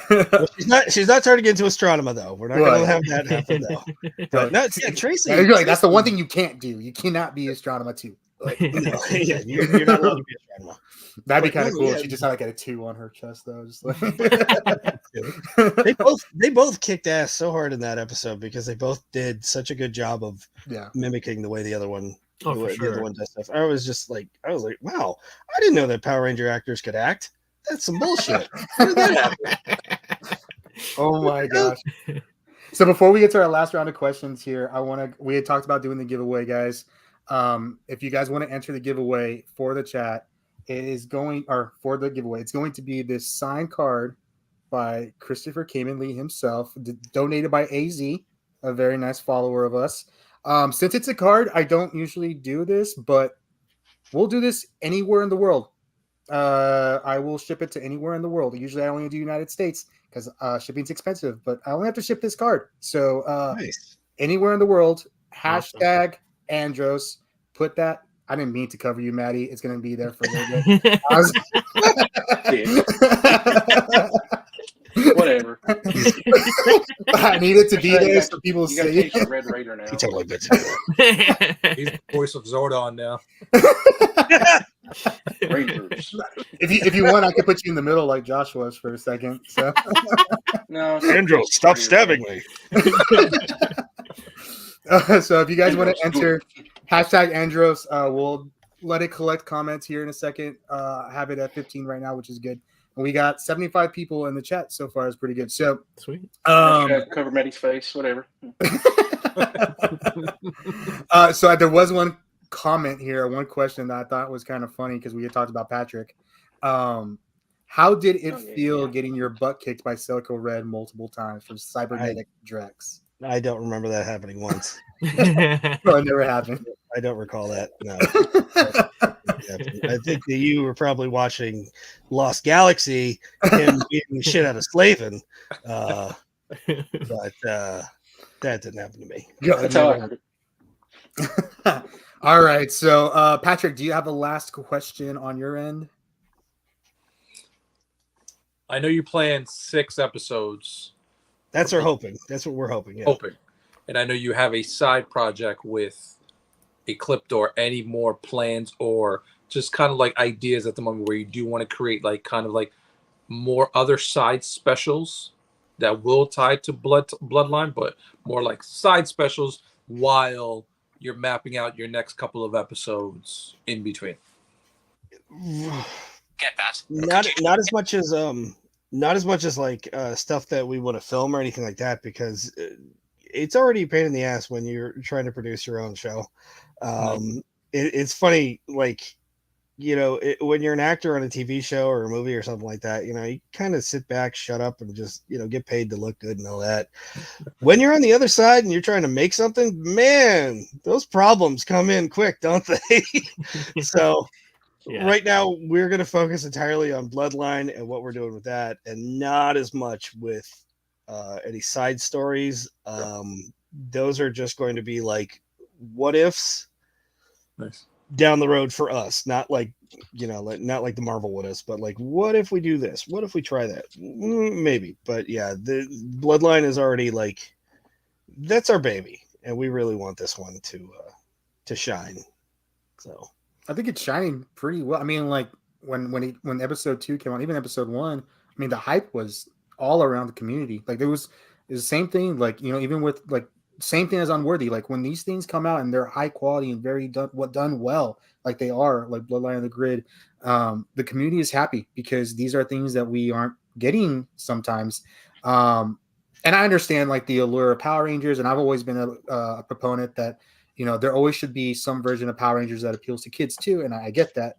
well, she's not trying to get into Astronomer, though. We're not going to have that happen, though. But no, yeah, Tracy. Yeah, you're like, that's the one thing you can't do. You cannot be Astronomer too. Like, yeah, you're not allowed to be Astronomer. That'd be kind of cool. Yeah. She just had like a 2 on her chest, though. Just like they both kicked ass so hard in that episode, because they both did such a good job of mimicking the way the other one. The other one does stuff. I was like, wow, I didn't know that Power Ranger actors could act. That's some bullshit. How did that happen? Oh my gosh. So before we get to our last round of questions here, we had talked about doing the giveaway, guys. If you guys want to enter the giveaway for the chat, it's going to be this signed card by Christopher Khayman Lee himself, donated by AZ, a very nice follower of us. Since it's a card, I don't usually do this, but we'll do this anywhere in the world. I will ship it to anywhere in the world. Usually I only do United States because shipping's expensive, but I only have to ship this card. So nice. Anywhere in the world, hashtag Andros, put that. I didn't mean to cover you, Maddie. It's going to be there for a little bit. Whatever. I need it to be there so people see. You Red Raider now. He totally bitch. He's the voice of Zordon now. Rangers. If you want, I could put you in the middle like Josh was for a second. So no, Andros, stop stabbing me. So if you guys want to enter hashtag Andros, we'll let it collect comments here in a second. Have it at 15 right now, which is good. And we got 75 people in the chat so far. Is pretty good. So sweet. Cover Maddie's face, whatever. So there was one comment here, one question that I thought was kind of funny because we had talked about Patrick. How did it feel getting your butt kicked by Celico Red multiple times from cybernetic Drex? I don't remember that happening once. No, it never happened. I don't recall that. No. I think that you were probably watching Lost Galaxy, him beating the shit out of Slavin. But that didn't happen to me. That's how I heard it. All right. So, Patrick, do you have a last question on your end? I know you planned 6 episodes. That's our hoping. That's what we're hoping. Yeah. Hoping. And I know you have a side project with Ecliptor. Any more plans or just kind of like ideas at the moment where you do want to create like kind of like more other side specials that will tie to Bloodline, but more like side specials while you're mapping out your next couple of episodes in between? Get that. Not as much as like stuff that we want to film or anything like that, because it's already a pain in the ass when you're trying to produce your own show. It's funny, like, when you're an actor on a TV show or a movie or something like that, you kind of sit back, shut up, and just, get paid to look good and all that. When you're on the other side and you're trying to make something, man, those problems come in quick, don't they? So right now we're going to focus entirely on Bloodline and what we're doing with that, and not as much with any side stories. Those are just going to be like what ifs. Nice. Down the road for us, not like not like the Marvel what ifs, but like, what if we do this? What if we try that? Maybe. But yeah, the Bloodline is already like, that's our baby, and we really want this one to shine. So I think it's shining pretty well. I mean, like when episode 2 came out, even episode 1, I mean, the hype was all around the community. Like it was the same thing. Like, even with like same thing as Unworthy. Like when these things come out and they're high quality and very done well, like they are, like Bloodline of the Grid, the community is happy because these are things that we aren't getting sometimes. And I understand like the allure of Power Rangers, and I've always been a proponent that there always should be some version of Power Rangers that appeals to kids too, and I get that.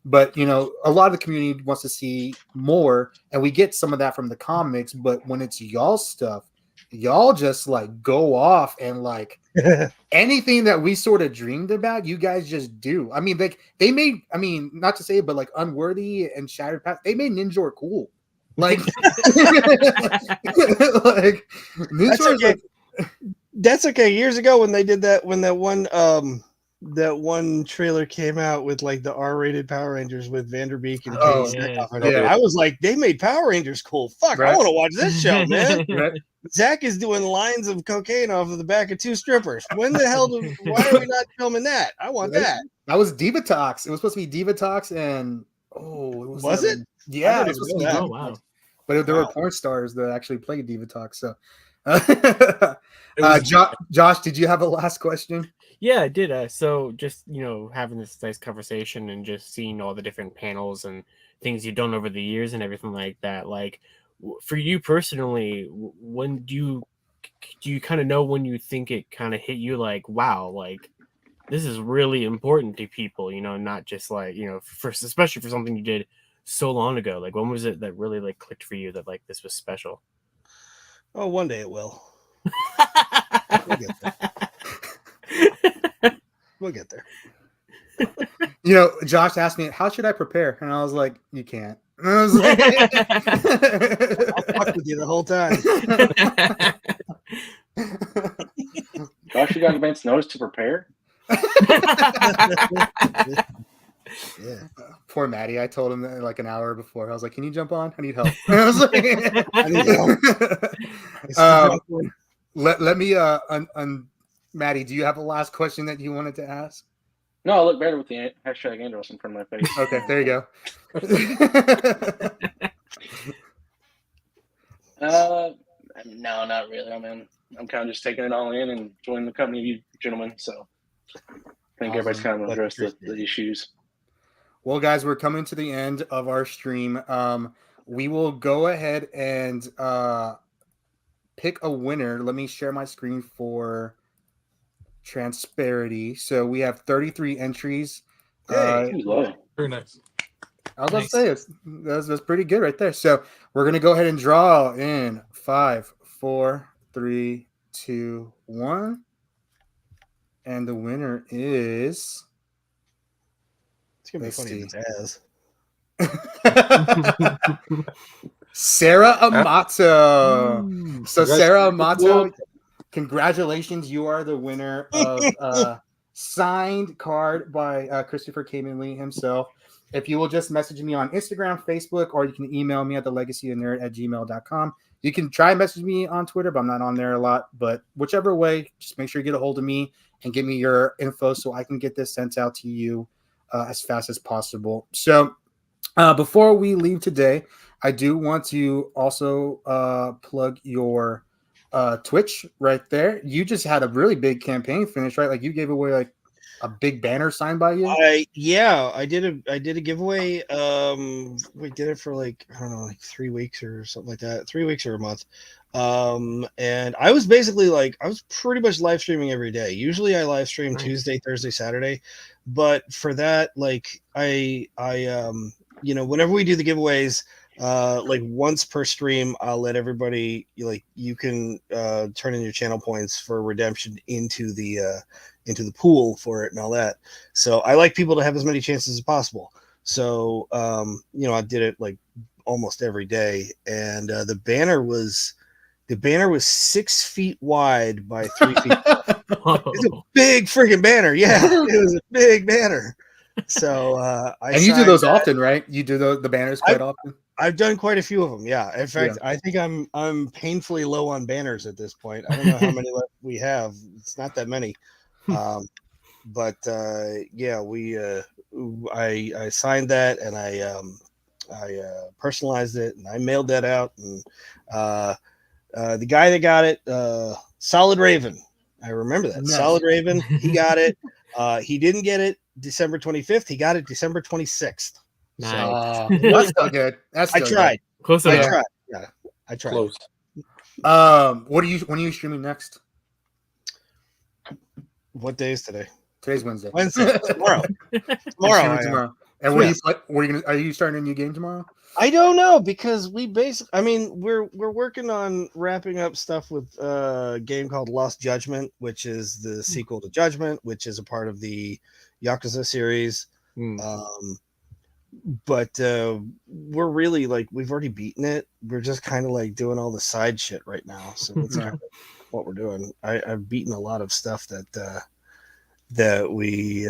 But a lot of the community wants to see more, and we get some of that from the comics. But when it's y'all's stuff, y'all just like go off and like anything that we sort of dreamed about, you guys just do. I mean, like they made, I mean, not to say it, but like Unworthy and Shattered Path, they made Ninja cool. Like, like that's okay. That's okay. Years ago when they did that, when that one trailer came out with like the R-rated Power Rangers with Vanderbeek and I was like, they made Power Rangers cool. Fuck, right. I want to watch this show, man. Right. Zach is doing lines of cocaine off of the back of 2 strippers. When the hell why are we not filming that? I want that. That was Diva Talks. It was supposed to be Diva Talks, and was it? Yeah, it was supposed to be Diva Talks. But there were porn stars that actually played Diva Talks. So Josh, did you have a last question? Yeah, I did. So just, having this nice conversation and just seeing all the different panels and things you've done over the years and everything like that. Like, for you personally, when do you kind of know when you think it kind of hit you like, wow, like this is really important to people, not just like, especially for something you did so long ago. Like, when was it that really like clicked for you that like this was special? Oh, one day it will. We'll get there. Josh asked me, how should I prepare? And I was like, you can't. And I was like, I'll fuck with you the whole time. Josh, you got advance notice to prepare? Yeah. Poor Maddie. I told him that like an hour before. I was like, can you jump on? I need help. And I was like, I need help. Let me Maddie, do you have a last question that you wanted to ask? No, I look better with the hashtag Andros in front of my face. Okay, there you go. No, not really. I mean, I'm kind of just taking it all in and joining the company of you gentlemen. So I think everybody's kind of addressed the issues. Well, guys, we're coming to the end of our stream. We will go ahead and pick a winner. Let me share my screen for transparency. So we have 33 entries. Very nice. I was about to say that's pretty good right there. So we're gonna go ahead and draw in 5, 4, 3, 2, 1, and the winner is. It's gonna be funny as. Sarah Amato. So Sarah Amato, congratulations! You are the winner of signed card by Christopher Khayman Lee himself. If you will just message me on Instagram, Facebook, or you can email me at thelegacyofnerd@gmail.com. You can try and message me on Twitter, but I'm not on there a lot. But whichever way, just make sure you get a hold of me and give me your info so I can get this sent out to you as fast as possible. So before we leave today, I do want to also plug your Twitch right there. You just had a really big campaign finish, right? Like you gave away like a big banner signed by you. I did a giveaway. We did it for like, I don't know, like 3 weeks or something like that. 3 weeks or a month. And I was basically like, I was pretty much live streaming every day. Usually I live stream Tuesday, Thursday, Saturday, but for that, like I whenever we do the giveaways, like once per stream, I'll let everybody, like, you can turn in your channel points for redemption into the pool for it and all that. So I like people to have as many chances as possible. So I did it like almost every day, and the banner was 6 feet wide by 3 feet. It's a big freaking banner. Yeah, it was a big banner. So and you do those often, right? You do the banners quite often. I've done quite a few of them. Yeah. In fact, I think I'm painfully low on banners at this point. I don't know how many left we have. It's not that many. But I signed that, and I personalized it, and I mailed that out, and the guy that got it, Solid Raven, I remember that. Nice. Solid Raven, he got it. He didn't get it December 25th. He got it December 26th. Nice. That's still good. That's still I tried. Good. Close I enough. tried. Yeah, I tried. Close. When are you streaming next? What day is today? Today's Wednesday. Tomorrow. Tomorrow. And are you starting a new game tomorrow? I don't know, because we're working on wrapping up stuff with a game called Lost Judgment, which is the sequel to Judgment, which is a part of the Yakuza series. But we're really, like, we've already beaten it. We're just kind of like doing all the side shit right now. So that's kind of what we're doing. I've beaten a lot of stuff that we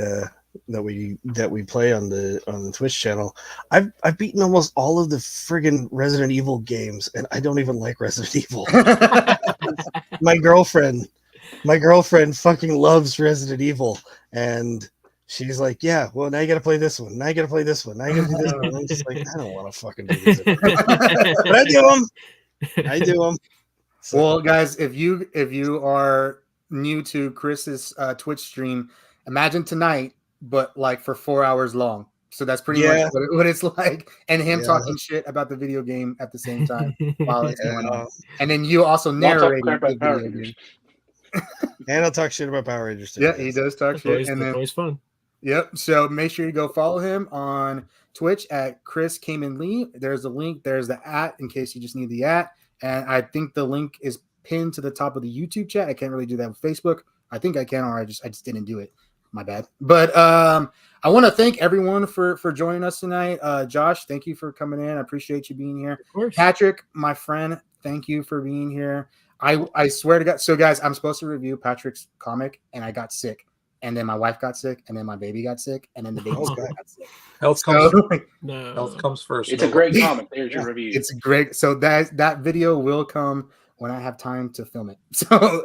play on the Twitch channel. I've beaten almost all of the friggin' Resident Evil games, and I don't even like Resident Evil. My girlfriend fucking loves Resident Evil, and she's like, yeah, well, now you gotta play this one. Now you gotta play this one. Now you gotta do this one. I'm just like, I don't want to fucking do this. But I do them. So. Well, guys, if you are new to Chris's Twitch stream, imagine tonight, but like for 4 hours long. So that's pretty much what it's like, and him talking shit about the video game at the same time while it's going on. And then you also narrate the video game. And I'll talk shit about Power Rangers too. Yeah, he does talk shit. And then always fun. Yep. So make sure you go follow him on Twitch at Chris Khayman Lee. There's a link. There's the @ in case you just need the @ and I think the link is pinned to the top of the YouTube chat. I can't really do that with Facebook. I think I can, or I just didn't do it. My bad. But I want to thank everyone for joining us tonight. Josh, thank you for coming in. I appreciate you being here. Of course. Patrick, my friend, thank you for being here. I swear to God. So guys, I'm supposed to review Patrick's comic, and I got sick. And then my wife got sick, and then my baby got sick, and then the baby got sick. Health comes first. It's a great comic. There's your review. It's great. So that video will come when I have time to film it. So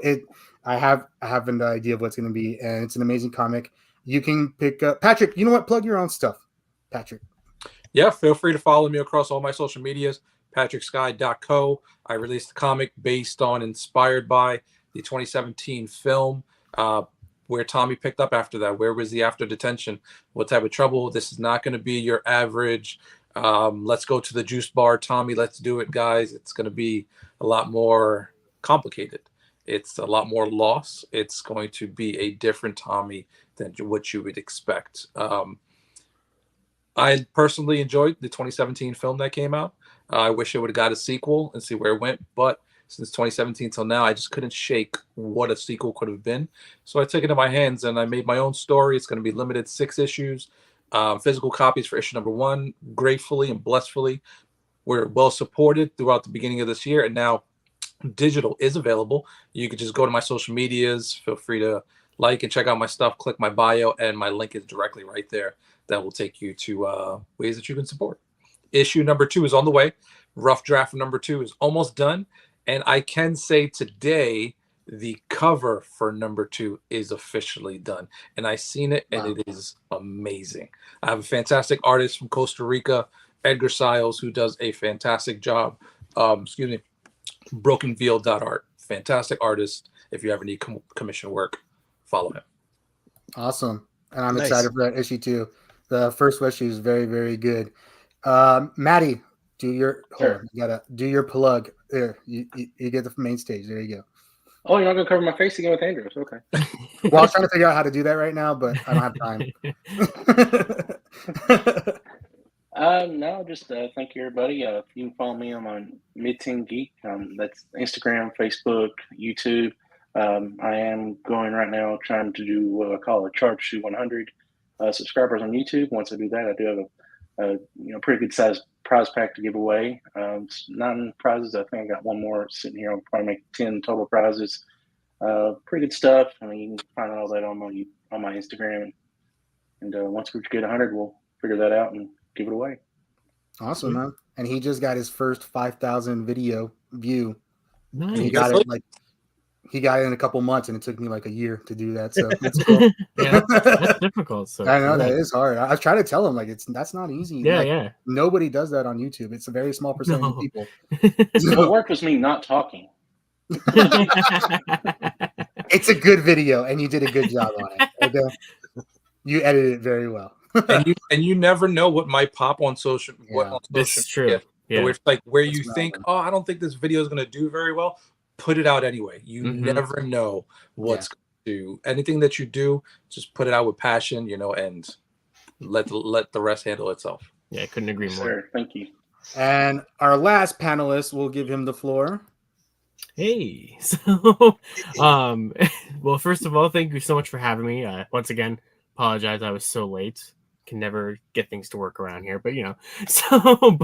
I have an idea of what's going to be, and it's an amazing comic. You can pick up Patrick. You know what? Plug your own stuff, Patrick. Yeah, feel free to follow me across all my social medias. PatrickSky.co. I released a comic inspired by the 2017 film. Where Tommy picked up after that. Where was he after detention? What type of trouble? This is not going to be your average, let's go to the juice bar, Tommy, let's do it, guys. It's going to be a lot more complicated. It's a lot more loss. It's going to be a different Tommy than what you would expect. I personally enjoyed the 2017 film that came out. I wish it would have got a sequel and see where it went, but since 2017 till now, I just couldn't shake what a sequel could have been. So I took it in my hands and I made my own story. It's going to be limited 6 issues, physical copies for issue number 1. Gratefully and blissfully, we're well supported throughout the beginning of this year. And now digital is available. You can just go to my social medias. Feel free to like and check out my stuff. Click my bio and my link is directly right there. That will take you to ways that you can support. Issue number 2 is on the way. Rough draft number 2 is almost done. And I can say today, the cover for number 2 is officially done. And I've seen it, and it is amazing. I have a fantastic artist from Costa Rica, Edgar Siles, who does a fantastic job. Brokenveal.art. fantastic artist. If you ever need commission work, follow him. Awesome. And I'm Nice. excited for that issue too. The first issue is very, very good. Maddie, do your Sure. you gotta do your plug. There, you get the main stage. There you go. Oh, you're not gonna cover my face again with Andros? Okay. Well, I was trying to figure out how to do that right now, but I don't have time. No, just thank you, everybody. You can follow me on my Mid-Teen Geek. That's Instagram, Facebook, YouTube. I am going right now trying to do what I call a Sharpshoot 100 subscribers on YouTube. Once I do that, I do have a pretty good sized prize pack to give away. 9 prizes. I think I got one more sitting here. I'll probably make 10 total prizes. Pretty good stuff. I mean, you can find all that on my Instagram. And once we get 100, we'll figure that out and give it away. Awesome, man. And he just got his first 5,000 video view. Nice. He got it in a couple months, and it took me like a year to do that. So it's cool. Yeah, that's difficult. So I know that is hard. I was trying to tell him that's not easy. Yeah, like, yeah. Nobody does that on YouTube. It's a very small percentage of people. What worked was me not talking. It's a good video, and you did a good job on it. Okay? You edited it very well. and you never know what might pop on social. This is true. Yeah. Where it's like where you That's think, relevant. I don't think this video is going to do very well. Put it out anyway. You never know what's going to do. Anything that you do, just put it out with passion, and let the rest handle itself. Yeah, I couldn't agree more. Sure, thank you. And our last panelist, we'll give him the floor. Hey, so well, first of all, thank you so much for having me. Once again, apologize I was so late. Can never get things to work around here, but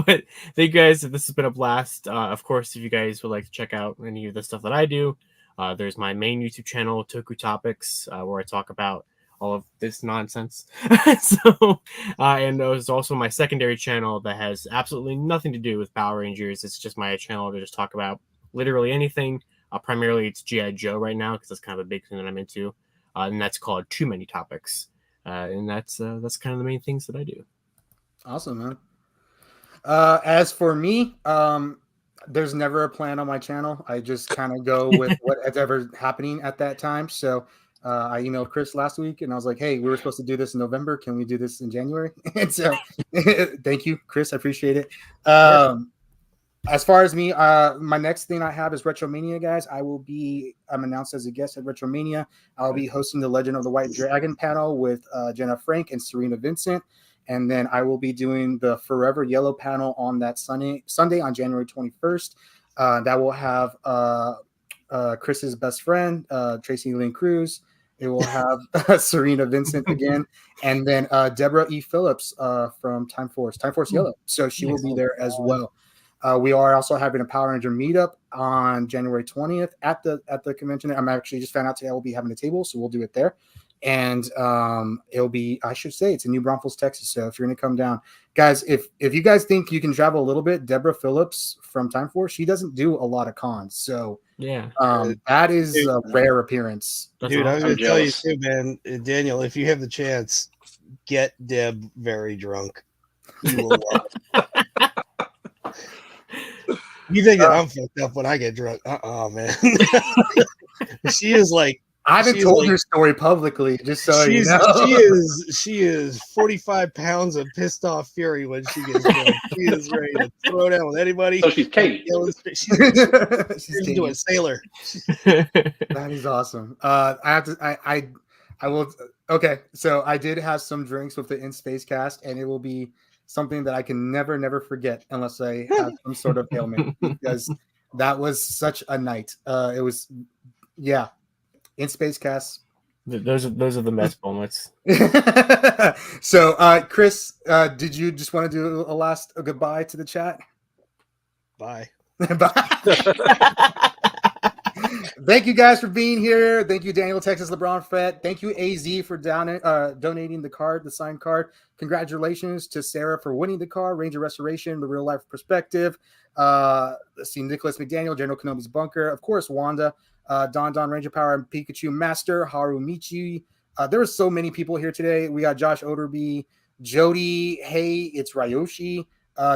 but thank you guys. This has been a blast. Of course, if you guys would like to check out any of the stuff that I do, there's my main YouTube channel, Toku Topics, where I talk about all of this nonsense. And there's also my secondary channel that has absolutely nothing to do with Power Rangers. It's just my channel to just talk about literally anything. Primarily, it's G.I. Joe right now because that's kind of a big thing that I'm into, and that's called Too Many Topics. And that's kind of the main things that I do. Awesome, man. As for me, there's never a plan on my channel. I just kind of go with whatever happening at that time. So I emailed Chris last week, and I was like, "Hey, we were supposed to do this in November. Can we do this in January?" And so, thank you, Chris. I appreciate it. As far as me, my next thing I have is Retromania, guys. I'm announced as a guest at Retromania. I'll be hosting the Legend of the White Dragon panel with Jenna Frank and Serena Vincent. And then I will be doing the Forever Yellow panel on that Sunday on January 21st. That will have Chris's best friend, Tracy Lynn Cruz. It will have Serena Vincent again. And then Deborah E. Phillips from Time Force Yellow. So she will be there as well. We are also having a Power Ranger meetup on January 20th at the convention. I'm actually just found out today we'll be having a table, so we'll do it there. And it'll be, I should say, it's in New Braunfels, Texas. So if you're going to come down, guys, if you guys think you can travel a little bit, Deborah Phillips from Time Force, she doesn't do a lot of cons. So yeah, that is a rare appearance. Dude, I'm going to tell you too, man. Daniel, if you have the chance, get Deb very drunk. You will love it. You think that I'm fucked up when I get drunk? Man. She is like, I haven't told her story publicly, just so you know. She is 45 pounds of pissed off fury when she gets drunk. She is ready to throw down with anybody. So she's Katie. She's doing sailor. That is awesome. I will. Okay, so I did have some drinks with the In Space cast, and it will be something that I can never forget unless I have some sort of ailment, because that was such a night. It was, yeah. In Space cast. Those are the best moments. So, Chris, did you just want to do a goodbye to the chat? Bye. Bye. Thank you guys for being here. Thank you, Daniel, Texas LeBron Fett. Thank you, AZ, for donating the signed card. Congratulations to Sarah for winning the card. Ranger Restoration, the real life perspective. Let's see, Nicholas McDaniel, General Kenobi's bunker. Of course, Wanda, Don Ranger Power, and Pikachu Master, Haru Michi. There were so many people here today. We got Josh Oderby, Jody. Hey, it's Ryoshi.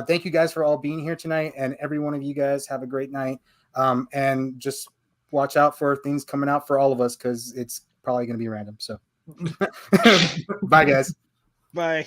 Thank you guys for all being here tonight, and every one of you guys have a great night. And just watch out for things coming out for all of us because it's probably going to be random. So, bye, guys. Bye.